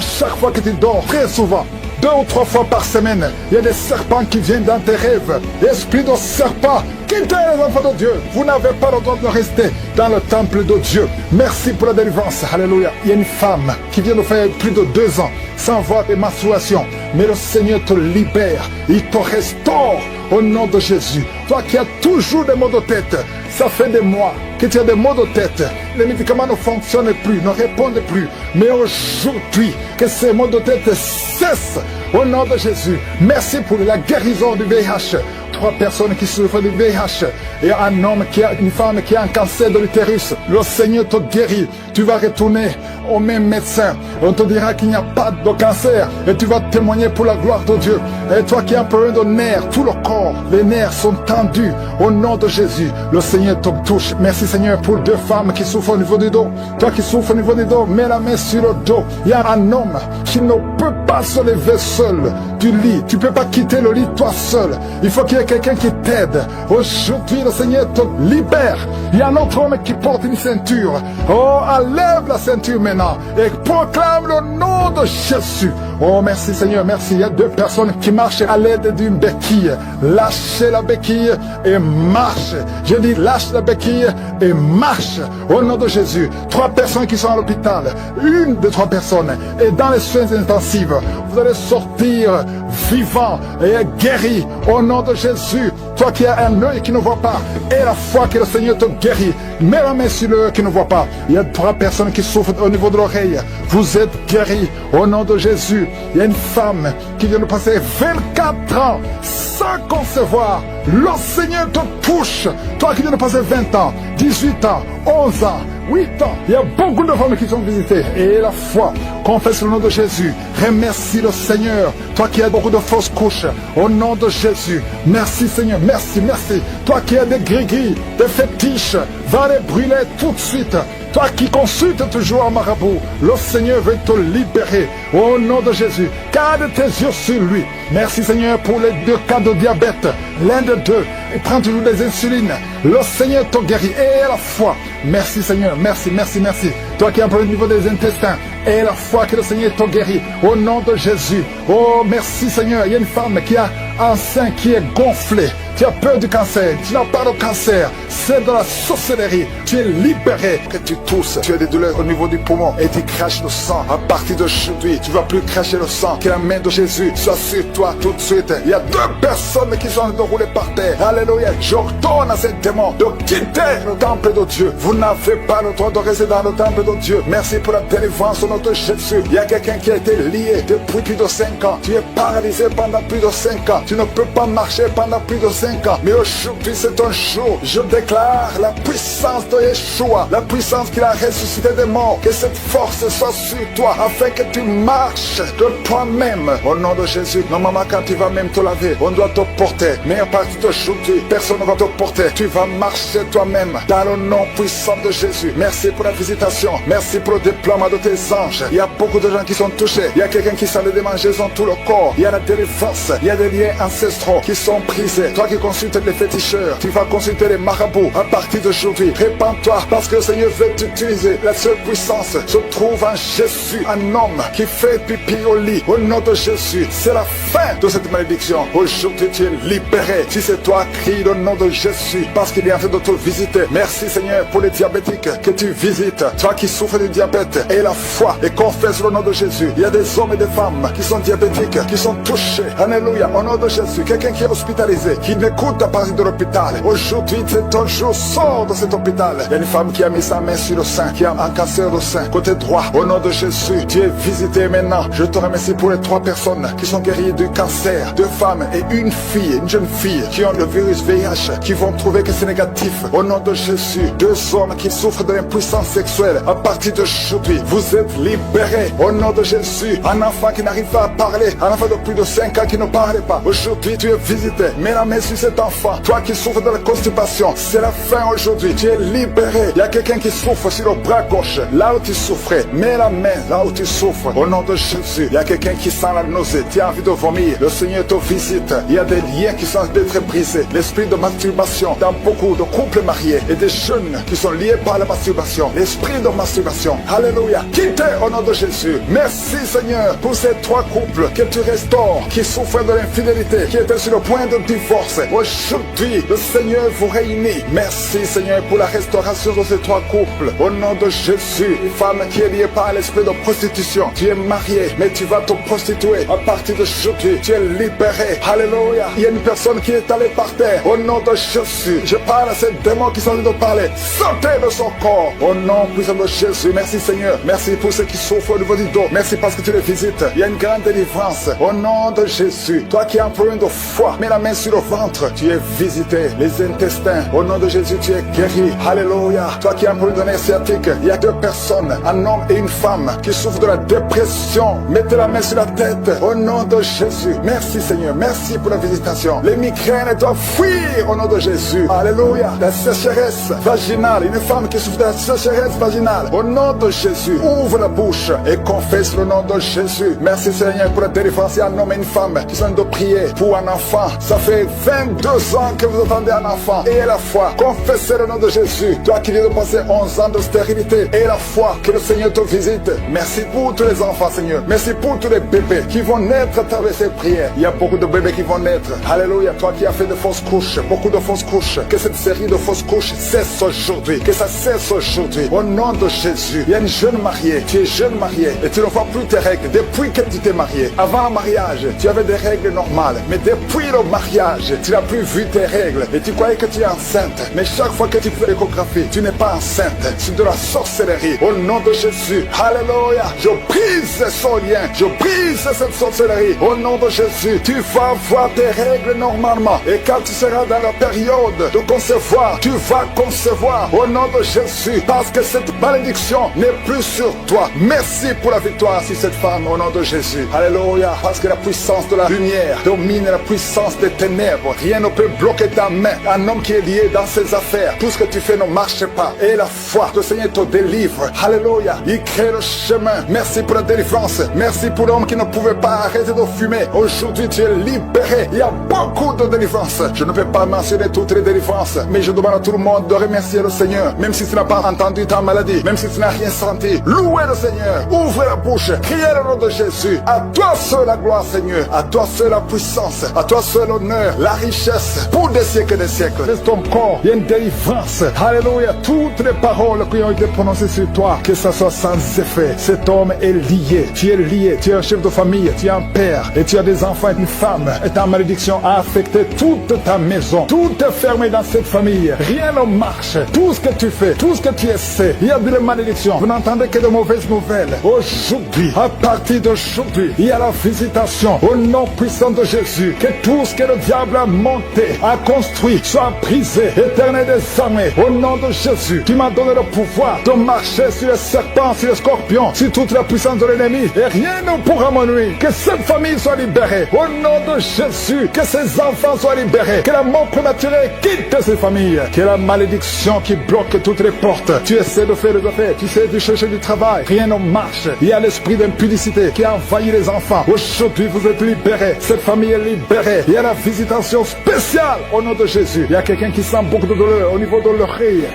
chaque fois que tu dors. Très souvent. 2 ou 3 fois par semaine, il y a des serpents qui viennent dans tes rêves. Esprit de serpent, quittez les enfants de Dieu. Vous n'avez pas le droit de rester dans le temple de Dieu. Merci pour la délivrance. Alléluia. Il y a une femme qui vient de faire plus de 2 ans sans voir des menstruations. Mais le Seigneur te libère. Il te restaure au nom de Jésus. Toi qui as toujours des maux de tête, ça fait des mois que tu as des maux de tête. Les médicaments ne fonctionnent plus, ne répondent plus. Mais aujourd'hui, que ces maux de tête cessent au nom de Jésus. Merci pour la guérison du VIH. 3 personnes qui souffrent du VIH et un homme une femme qui a un cancer de l'utérus. Le Seigneur te guérit. Tu vas retourner au même médecin. On te dira qu'il n'y a pas de cancer et tu vas témoigner pour la gloire de Dieu. Et toi qui as un problème de nerfs, tout le corps, les nerfs sont tendus au nom de Jésus. Le Seigneur te touche. Merci Seigneur pour 2 femmes qui souffrent au niveau du dos. Toi qui souffres au niveau du dos, mets la main sur le dos. Il y a un homme qui ne peut pas se lever seul du lit. Tu ne peux pas quitter le lit toi seul. Il faut qu'il y ait quelqu'un qui t'aide. Aujourd'hui, le Seigneur te libère. Il y a un autre homme qui porte une ceinture. Oh, enlève la ceinture maintenant et proclame le nom de Jésus. Oh, merci Seigneur, merci. Il y a 2 personnes qui marchent à l'aide d'une béquille. Lâchez la béquille et marche. Je dis lâche la béquille et marche au nom de Jésus. 3 personnes qui sont à l'hôpital. Une de 3 personnes est dans les soins intensifs. Vous allez sortir vivant et guéri au nom de Jésus. toi qui as un œil qui ne voit pas, et la foi que le Seigneur te guérit. Mets la main sur l'œil qui ne voit pas. Il y a 3 personnes qui souffrent au niveau de l'oreille. Vous êtes guéris au nom de Jésus. Il y a une femme qui vient de passer 24 ans sans concevoir. Le Seigneur te touche. Toi qui viens de passer 20 ans, 18 ans, 11 ans, 8 ans. Il y a beaucoup de femmes qui sont visitées. Et la foi, confesse le nom de Jésus. Remercie le Seigneur. Toi qui as beaucoup de fausses couches, au nom de Jésus. Merci Seigneur, merci, merci. Toi qui as des gris-gris, des fétiches, va les brûler tout de suite. Toi qui consultes toujours un marabout, le Seigneur veut te libérer au nom de Jésus. Garde tes yeux sur lui. Merci Seigneur pour les 2 cas de diabète. L'un de 2, il prend toujours des insulines. Le Seigneur te guérit et la foi. Merci Seigneur, merci, merci, merci. Toi qui as un problème au niveau des intestins, et la foi que le Seigneur te guérit au nom de Jésus. Oh merci Seigneur. Il y a une femme qui a un sein qui est gonflé. Tu as peur du cancer, tu n'as pas de cancer, c'est de la sorcellerie, tu es libéré. Que tu tousses, tu as des douleurs au niveau du poumon et tu craches le sang. À partir d'aujourd'hui, tu ne vas plus cracher le sang. Que la main de Jésus soit sur toi tout de suite. Il y a 2 personnes qui sont enroulées par terre. Alléluia. J'ordonne à ces démons de quitter le temple de Dieu. Vous n'avez pas le droit de rester dans le temple de Dieu. Merci pour la délivrance au nom de Jésus. Il y a quelqu'un qui a été lié depuis plus de 5 ans. Tu es paralysé pendant plus de 5 ans. Tu ne peux pas marcher pendant plus de 5 ans. Mais aujourd'hui c'est un jour. Je déclare la puissance de Yeshua, la puissance qu'il a ressuscité des morts. Que cette force soit sur toi afin que tu marches de toi-même. Au nom de Jésus. Normalement quand tu vas même te laver, on doit te porter. Mais à partir d'aujourd'hui, personne ne va te porter. Tu vas marcher toi-même dans le nom puissant de Jésus. Merci pour la visitation. Merci pour le déploiement de tes anges. Il y a beaucoup de gens qui sont touchés. Il y a quelqu'un qui sent les démangeaisons tout le corps. Il y a la délivrance. Il y a des liens ancestraux qui sont brisés. Toi qui consultes les féticheurs, tu vas consulter les marabouts à partir d'aujourd'hui. Répands-toi parce que le Seigneur veut t'utiliser. La seule puissance se trouve en Jésus, un homme qui fait pipi au lit. Au nom de Jésus, c'est la fin de cette malédiction. Aujourd'hui tu es libéré. Si c'est toi, crie le nom de Jésus parce qu'il est en train de te visiter. Merci Seigneur pour les diabétiques que tu visites. Toi qui souffres du diabète, et la foi et confesse le nom de Jésus. Il y a des hommes et des femmes qui sont diabétiques, qui sont touchés. Alléluia, au nom de Jésus. Quelqu'un qui est hospitalisé, qui n'écoute à partir de l'hôpital. Aujourd'hui, c'est ton jour, sors de cet hôpital. Il y a une femme qui a mis sa main sur le sein, qui a un cancer au sein, côté droit. Au nom de Jésus, tu es visité maintenant. Je te remercie pour les 3 personnes qui sont guéries du cancer. 2 femmes et une fille, une jeune fille, qui ont le virus VIH, qui vont trouver que c'est négatif. Au nom de Jésus, 2 hommes qui souffrent de l'impuissance sexuelle. À partir d'aujourd'hui, vous êtes libérés. Au nom de Jésus, un enfant qui n'arrive pas à parler, un enfant de plus de 5 ans qui ne parlait pas. Aujourd'hui, tu es visité. Mets la main sur cet enfant. Toi qui souffres de la constipation, c'est la fin aujourd'hui. Tu es libéré. Il y a quelqu'un qui souffre sur le bras gauche. Là où tu souffrais, mets la main là où tu souffres. Au nom de Jésus, il y a quelqu'un qui sent la nausée. Tu as envie de vomir. Le Seigneur te visite. Il y a des liens qui sont d'être brisés. L'esprit de masturbation dans beaucoup de couples mariés et des jeunes qui sont liés par la masturbation. L'esprit de masturbation. Alléluia. Quittez au nom de Jésus. Merci Seigneur pour ces 3 couples que tu restaures, qui souffrent de l'infidélité, qui étaient sur le point de divorce. Aujourd'hui, le Seigneur vous réunit. Merci Seigneur pour la restauration de ces 3 couples. Au nom de Jésus, une femme qui est liée par l'esprit de prostitution. Tu es marié, mais tu vas te prostituer. À partir d'aujourd'hui, tu es libéré. Alléluia. Il y a une personne qui est allée par terre. Au nom de Jésus, je parle à ces démons qui sont en train de parler. Sortez de son corps. Au nom puissant de Jésus. Merci Seigneur. Merci pour ceux qui souffrent au niveau du dos. Merci parce que tu les visites. Il y a une grande délivrance. Au nom de Jésus. Toi qui as un problème de foie, mets la main sur le ventre. Tu es visité. Les intestins. Au nom de Jésus, tu es guéri. Alléluia. Toi qui as un problème de nerf sciatique, il y a 2 personnes, un homme et une femme, qui souffrent de la dépression. Mettez la main sur la tête. Au nom de Jésus. Merci Seigneur. Merci pour la visitation. Les migraines doivent fuir au nom de Jésus. Alléluia. La sécheresse vaginale. Une femme qui souffre de la sécheresse vaginale. Au nom de Jésus. Ouvre la bouche et confesse le nom de Jésus. Merci Seigneur pour la délivrance. Il y a un homme et une femme qui sont de prier pour un enfant. Ça fait 22 ans que vous attendez un enfant. Et la foi. Confessez le nom de Jésus. Toi qui viens de passer 11 ans de stérilité. Et la foi que le Seigneur te visite. Merci pour tous les enfants Seigneur. Merci pour tous les bébés qui vont naître à travers ces prières. Il y a beaucoup de bébés qui vont naître. Alléluia. Toi qui as fait de fausses couches. Beaucoup de fausses couches. Que cette série de fausses couches cesse aujourd'hui. Que ça cesse aujourd'hui. Au nom de Jésus. Il y a une jeune mariée. Tu es jeune mariée. Et tu ne vois plus tes règles depuis que tu t'es marié. Avant le mariage, tu avais des règles normales. mal. Mais depuis le mariage, tu n'as plus vu tes règles et tu croyais que tu es enceinte. Mais chaque fois que tu fais l'échographie, tu n'es pas enceinte. C'est de la sorcellerie. Au nom de Jésus, alléluia, je brise ce lien, je brise cette sorcellerie. Au nom de Jésus, tu vas voir tes règles normalement. Et quand tu seras dans la période de concevoir, tu vas concevoir au nom de Jésus, parce que cette malédiction n'est plus sur toi. Merci pour la victoire sur cette femme au nom de Jésus. Alléluia, parce que la puissance de la lumière domine la puissance des ténèbres. Rien ne peut bloquer ta main. Un homme qui est lié dans ses affaires, tout ce que tu fais ne marche pas. Et la foi, le Seigneur te délivre. Alléluia, il crée le chemin. Merci pour la délivrance. Merci pour l'homme qui ne pouvait pas arrêter de fumer. Aujourd'hui, tu es libéré. Il y a beaucoup de délivrance. Je ne peux pas mentionner toutes les délivrances, mais je demande à tout le monde de remercier le Seigneur, même si tu n'as pas entendu ta maladie, même si tu n'as rien senti. Louez le Seigneur, ouvre la bouche, criez le nom de Jésus. À toi seul la gloire, Seigneur, à toi seul la puissance, à toi seul l'honneur, la richesse, pour des siècles et des siècles. Laisse ton corps, il y a une délivrance. Alléluia, toutes les paroles qui ont été prononcées sur toi, que ça soit sans effet. Cet homme est lié, tu es un chef de famille, tu es un père, et tu as des enfants et une femme, et ta malédiction a affecté toute ta maison. Tout est fermé dans cette famille, rien ne marche. Tout ce que tu fais, tout ce que tu essaies, il y a de la malédiction. Vous n'entendez que de mauvaises nouvelles. Aujourd'hui, à partir d'aujourd'hui, il y a la visitation au nom puissant de Jésus. Que tout ce que le diable a monté, a construit, soit brisé. Éternel des armées, au nom de Jésus, tu m'as donné le pouvoir de marcher sur les serpents, sur les scorpions, sur toute la puissance de l'ennemi, et rien ne pourra me nuire. Que cette famille soit libérée au nom de Jésus, que ses enfants soient libérés, que la mort prématurée quitte ces familles, que la malédiction qui bloque toutes les portes. Tu essaies de faire des affaires, tu essaies de chercher du travail, rien ne marche. Il y a l'esprit d'impudicité qui a envahi les enfants. Aujourd'hui, vous êtes libérés, cette famille est libérée. Il y a la visitation spéciale au nom de Jésus. Il y a quelqu'un qui sent beaucoup de douleur au niveau de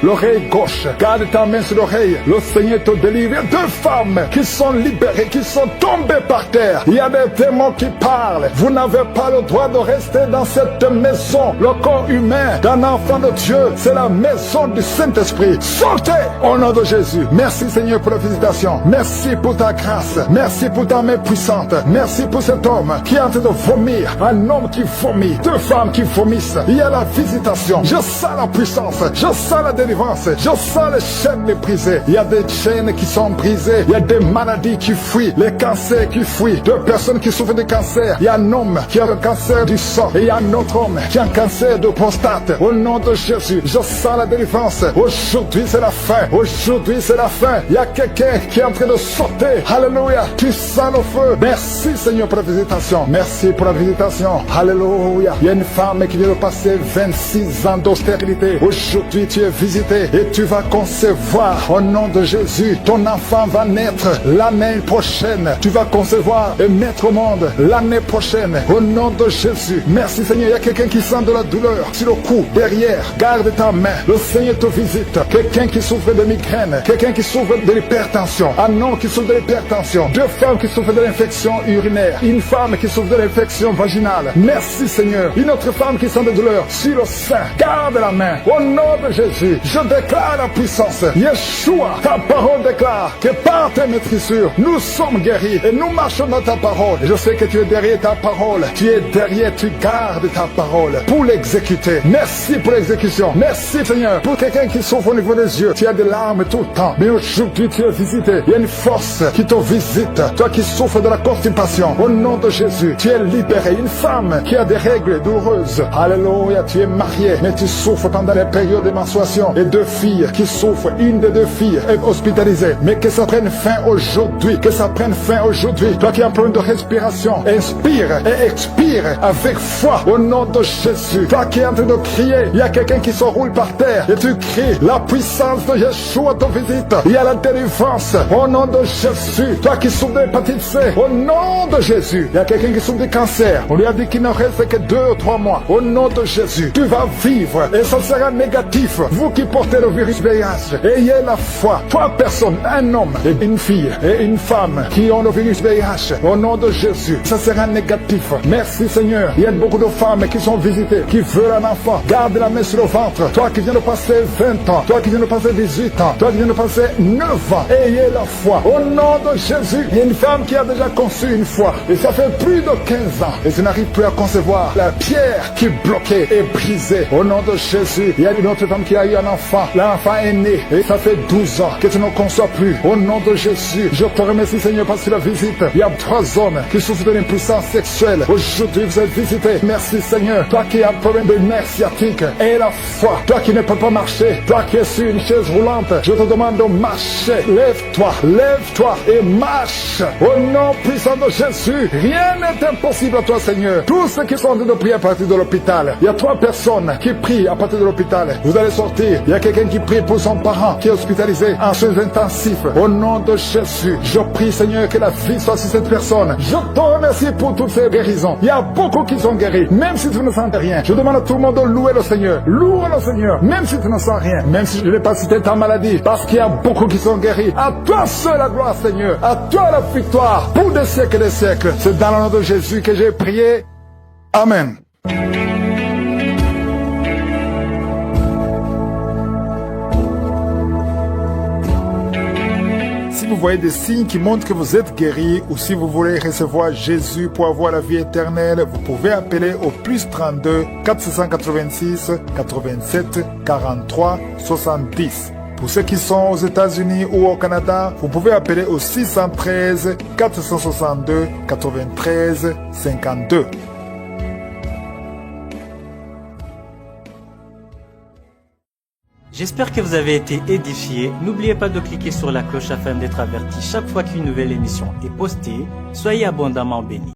l'oreille gauche. Garde ta main sur l'oreille, le Seigneur te délivre. Il y a 2 femmes qui sont libérées, qui sont tombées par terre. Il y a des démons qui parlent. Vous n'avez pas le droit de rester dans cette maison. Le corps humain d'un enfant de Dieu, c'est la maison du Saint-Esprit. Sortez au nom de Jésus. Merci Seigneur pour la visitation. Merci pour ta grâce. Merci pour ta main puissante. Merci pour cet homme qui est en train de vomir. Un homme qui vomit. 2 femmes qui vomissent. Il y a la visitation. Je sens la puissance. Je sens la délivrance. Je sens les chaînes brisées. Il y a des chaînes qui sont brisées. Il y a des maladies qui fuient. Les cancers qui fuient. 2 personnes qui souffrent de cancer. Il y a un homme qui a le cancer du sang. Et il y a un autre homme qui a un cancer de prostate. Au nom de Jésus, je sens la délivrance. Aujourd'hui, c'est la fin. Aujourd'hui, c'est la fin. Il y a quelqu'un qui est en train de sauter. Alléluia. Tu sens le feu. Merci, Seigneur, pour la visitation. Merci pour la visitation. Alléluia. Il y a une femme qui vient de passer 26 ans d'austérité. Aujourd'hui, tu es visité et tu vas concevoir. Au nom de Jésus, ton enfant va naître l'année prochaine. Tu vas concevoir et mettre au monde l'année prochaine. Au nom de Jésus. Merci, Seigneur. Il y a quelqu'un qui sent de la douleur sur le cou, derrière. Garde ta main. Le Seigneur te visite. Quelqu'un qui souffre de migraine. Quelqu'un qui souffre de l'hypertension. Un homme qui souffre de l'hypertension. 2 femmes qui souffrent de l'infection urinaire. Une femme qui souffre de l'infection vaginale. Merci Seigneur. Une autre femme qui sent de douleur sur le sein. Garde la main. Au nom de Jésus, je déclare la puissance. Yeshua, ta parole déclare que par tes maîtrisures, nous sommes guéris et nous marchons dans ta parole. Et je sais que tu es derrière ta parole. Tu es derrière, tu gardes ta parole pour l'exécuter. Merci pour l'exécution. Merci Seigneur. Pour quelqu'un qui souffre au niveau des yeux, tu as des larmes tout le temps. Mais aujourd'hui, tu es visité. Il y a une force qui te visite. Toi qui souffres de la constipation, au nom de Jésus, tu es libéré. Une femme qui a des règles douloureuses. Alléluia, tu es marié, mais tu souffres pendant les périodes de menstruation. Et 2 filles qui souffrent. Une des 2 filles est hospitalisée. Mais que ça prenne fin aujourd'hui. Que ça prenne fin aujourd'hui. Toi qui as un problème de respiration, inspire et expire avec foi au nom de Jésus. Toi qui es en train de crier, il y a quelqu'un qui se roule par terre et tu cries, la puissance de Yeshua te visite. Il y a la délivrance au nom de Jésus. Toi qui souffres de l'hépatite C, au nom de Jésus. Il y a quelqu'un qui souffre du cancer. On lui a dit qu'il ne reste que 2 ou 3 mois. Au nom de Jésus, tu vas vivre et ça sera négatif. Vous qui portez le virus VIH, ayez la foi. 3 personnes, un homme et une fille et une femme qui ont le virus VIH. Au nom de Jésus, ça sera négatif. Merci Seigneur. Il y a beaucoup de femmes qui sont visitées, qui veulent un enfant. Garde la main sur le ventre. Toi qui viens de passer 20 ans, toi qui viens de passer 18 ans, toi qui viens de passer 9 ans, ayez la foi. Au nom de Jésus, il y a une femme qui a déjà conçu une fois. Et ça fait plus de 15 ans. et je n'arrive plus à concevoir. La pierre qui bloquait est brisée. Au nom de Jésus, il y a une autre femme qui a eu un enfant. L'enfant est né et ça fait 12 ans que tu ne conçois plus. Au nom de Jésus, je te remercie Seigneur parce que la visite. Il y a 3 hommes qui souffrent de l'impuissance sexuelle. Aujourd'hui, vous êtes visités. Merci Seigneur. Toi qui as un problème de nerf sciatique et la foi. Toi qui ne peux pas marcher. Toi qui es sur une chaise roulante. Je te demande de marcher. Lève-toi et marche. Au nom puissant de Jésus, rien n'est impossible à toi Seigneur. Tous ceux qui sont en train de prier à partir de l'hôpital. Il y a 3 personnes qui prient à partir de l'hôpital. Vous allez sortir. Il y a quelqu'un qui prie pour son parent qui est hospitalisé en soins intensifs. Au nom de Jésus, je prie Seigneur que la vie soit sur cette personne. Je te remercie pour toutes ces guérisons. Il y a beaucoup qui sont guéris, même si tu ne sens rien. Je demande à tout le monde de louer le Seigneur. Loue le Seigneur, même si tu ne sens rien. Même si je n'ai pas cité ta maladie, parce qu'il y a beaucoup qui sont guéris. À toi seul la gloire Seigneur. À toi la victoire pour des siècles et des siècles. C'est dans le nom de Jésus que j'ai prié. Amen. Si vous voyez des signes qui montrent que vous êtes guéri ou si vous voulez recevoir Jésus pour avoir la vie éternelle, vous pouvez appeler au +32 486 87 43 70. Pour ceux qui sont aux États-Unis ou au Canada, vous pouvez appeler au 613 462 93 52. J'espère que vous avez été édifiés. N'oubliez pas de cliquer sur la cloche afin d'être averti chaque fois qu'une nouvelle émission est postée. Soyez abondamment bénis.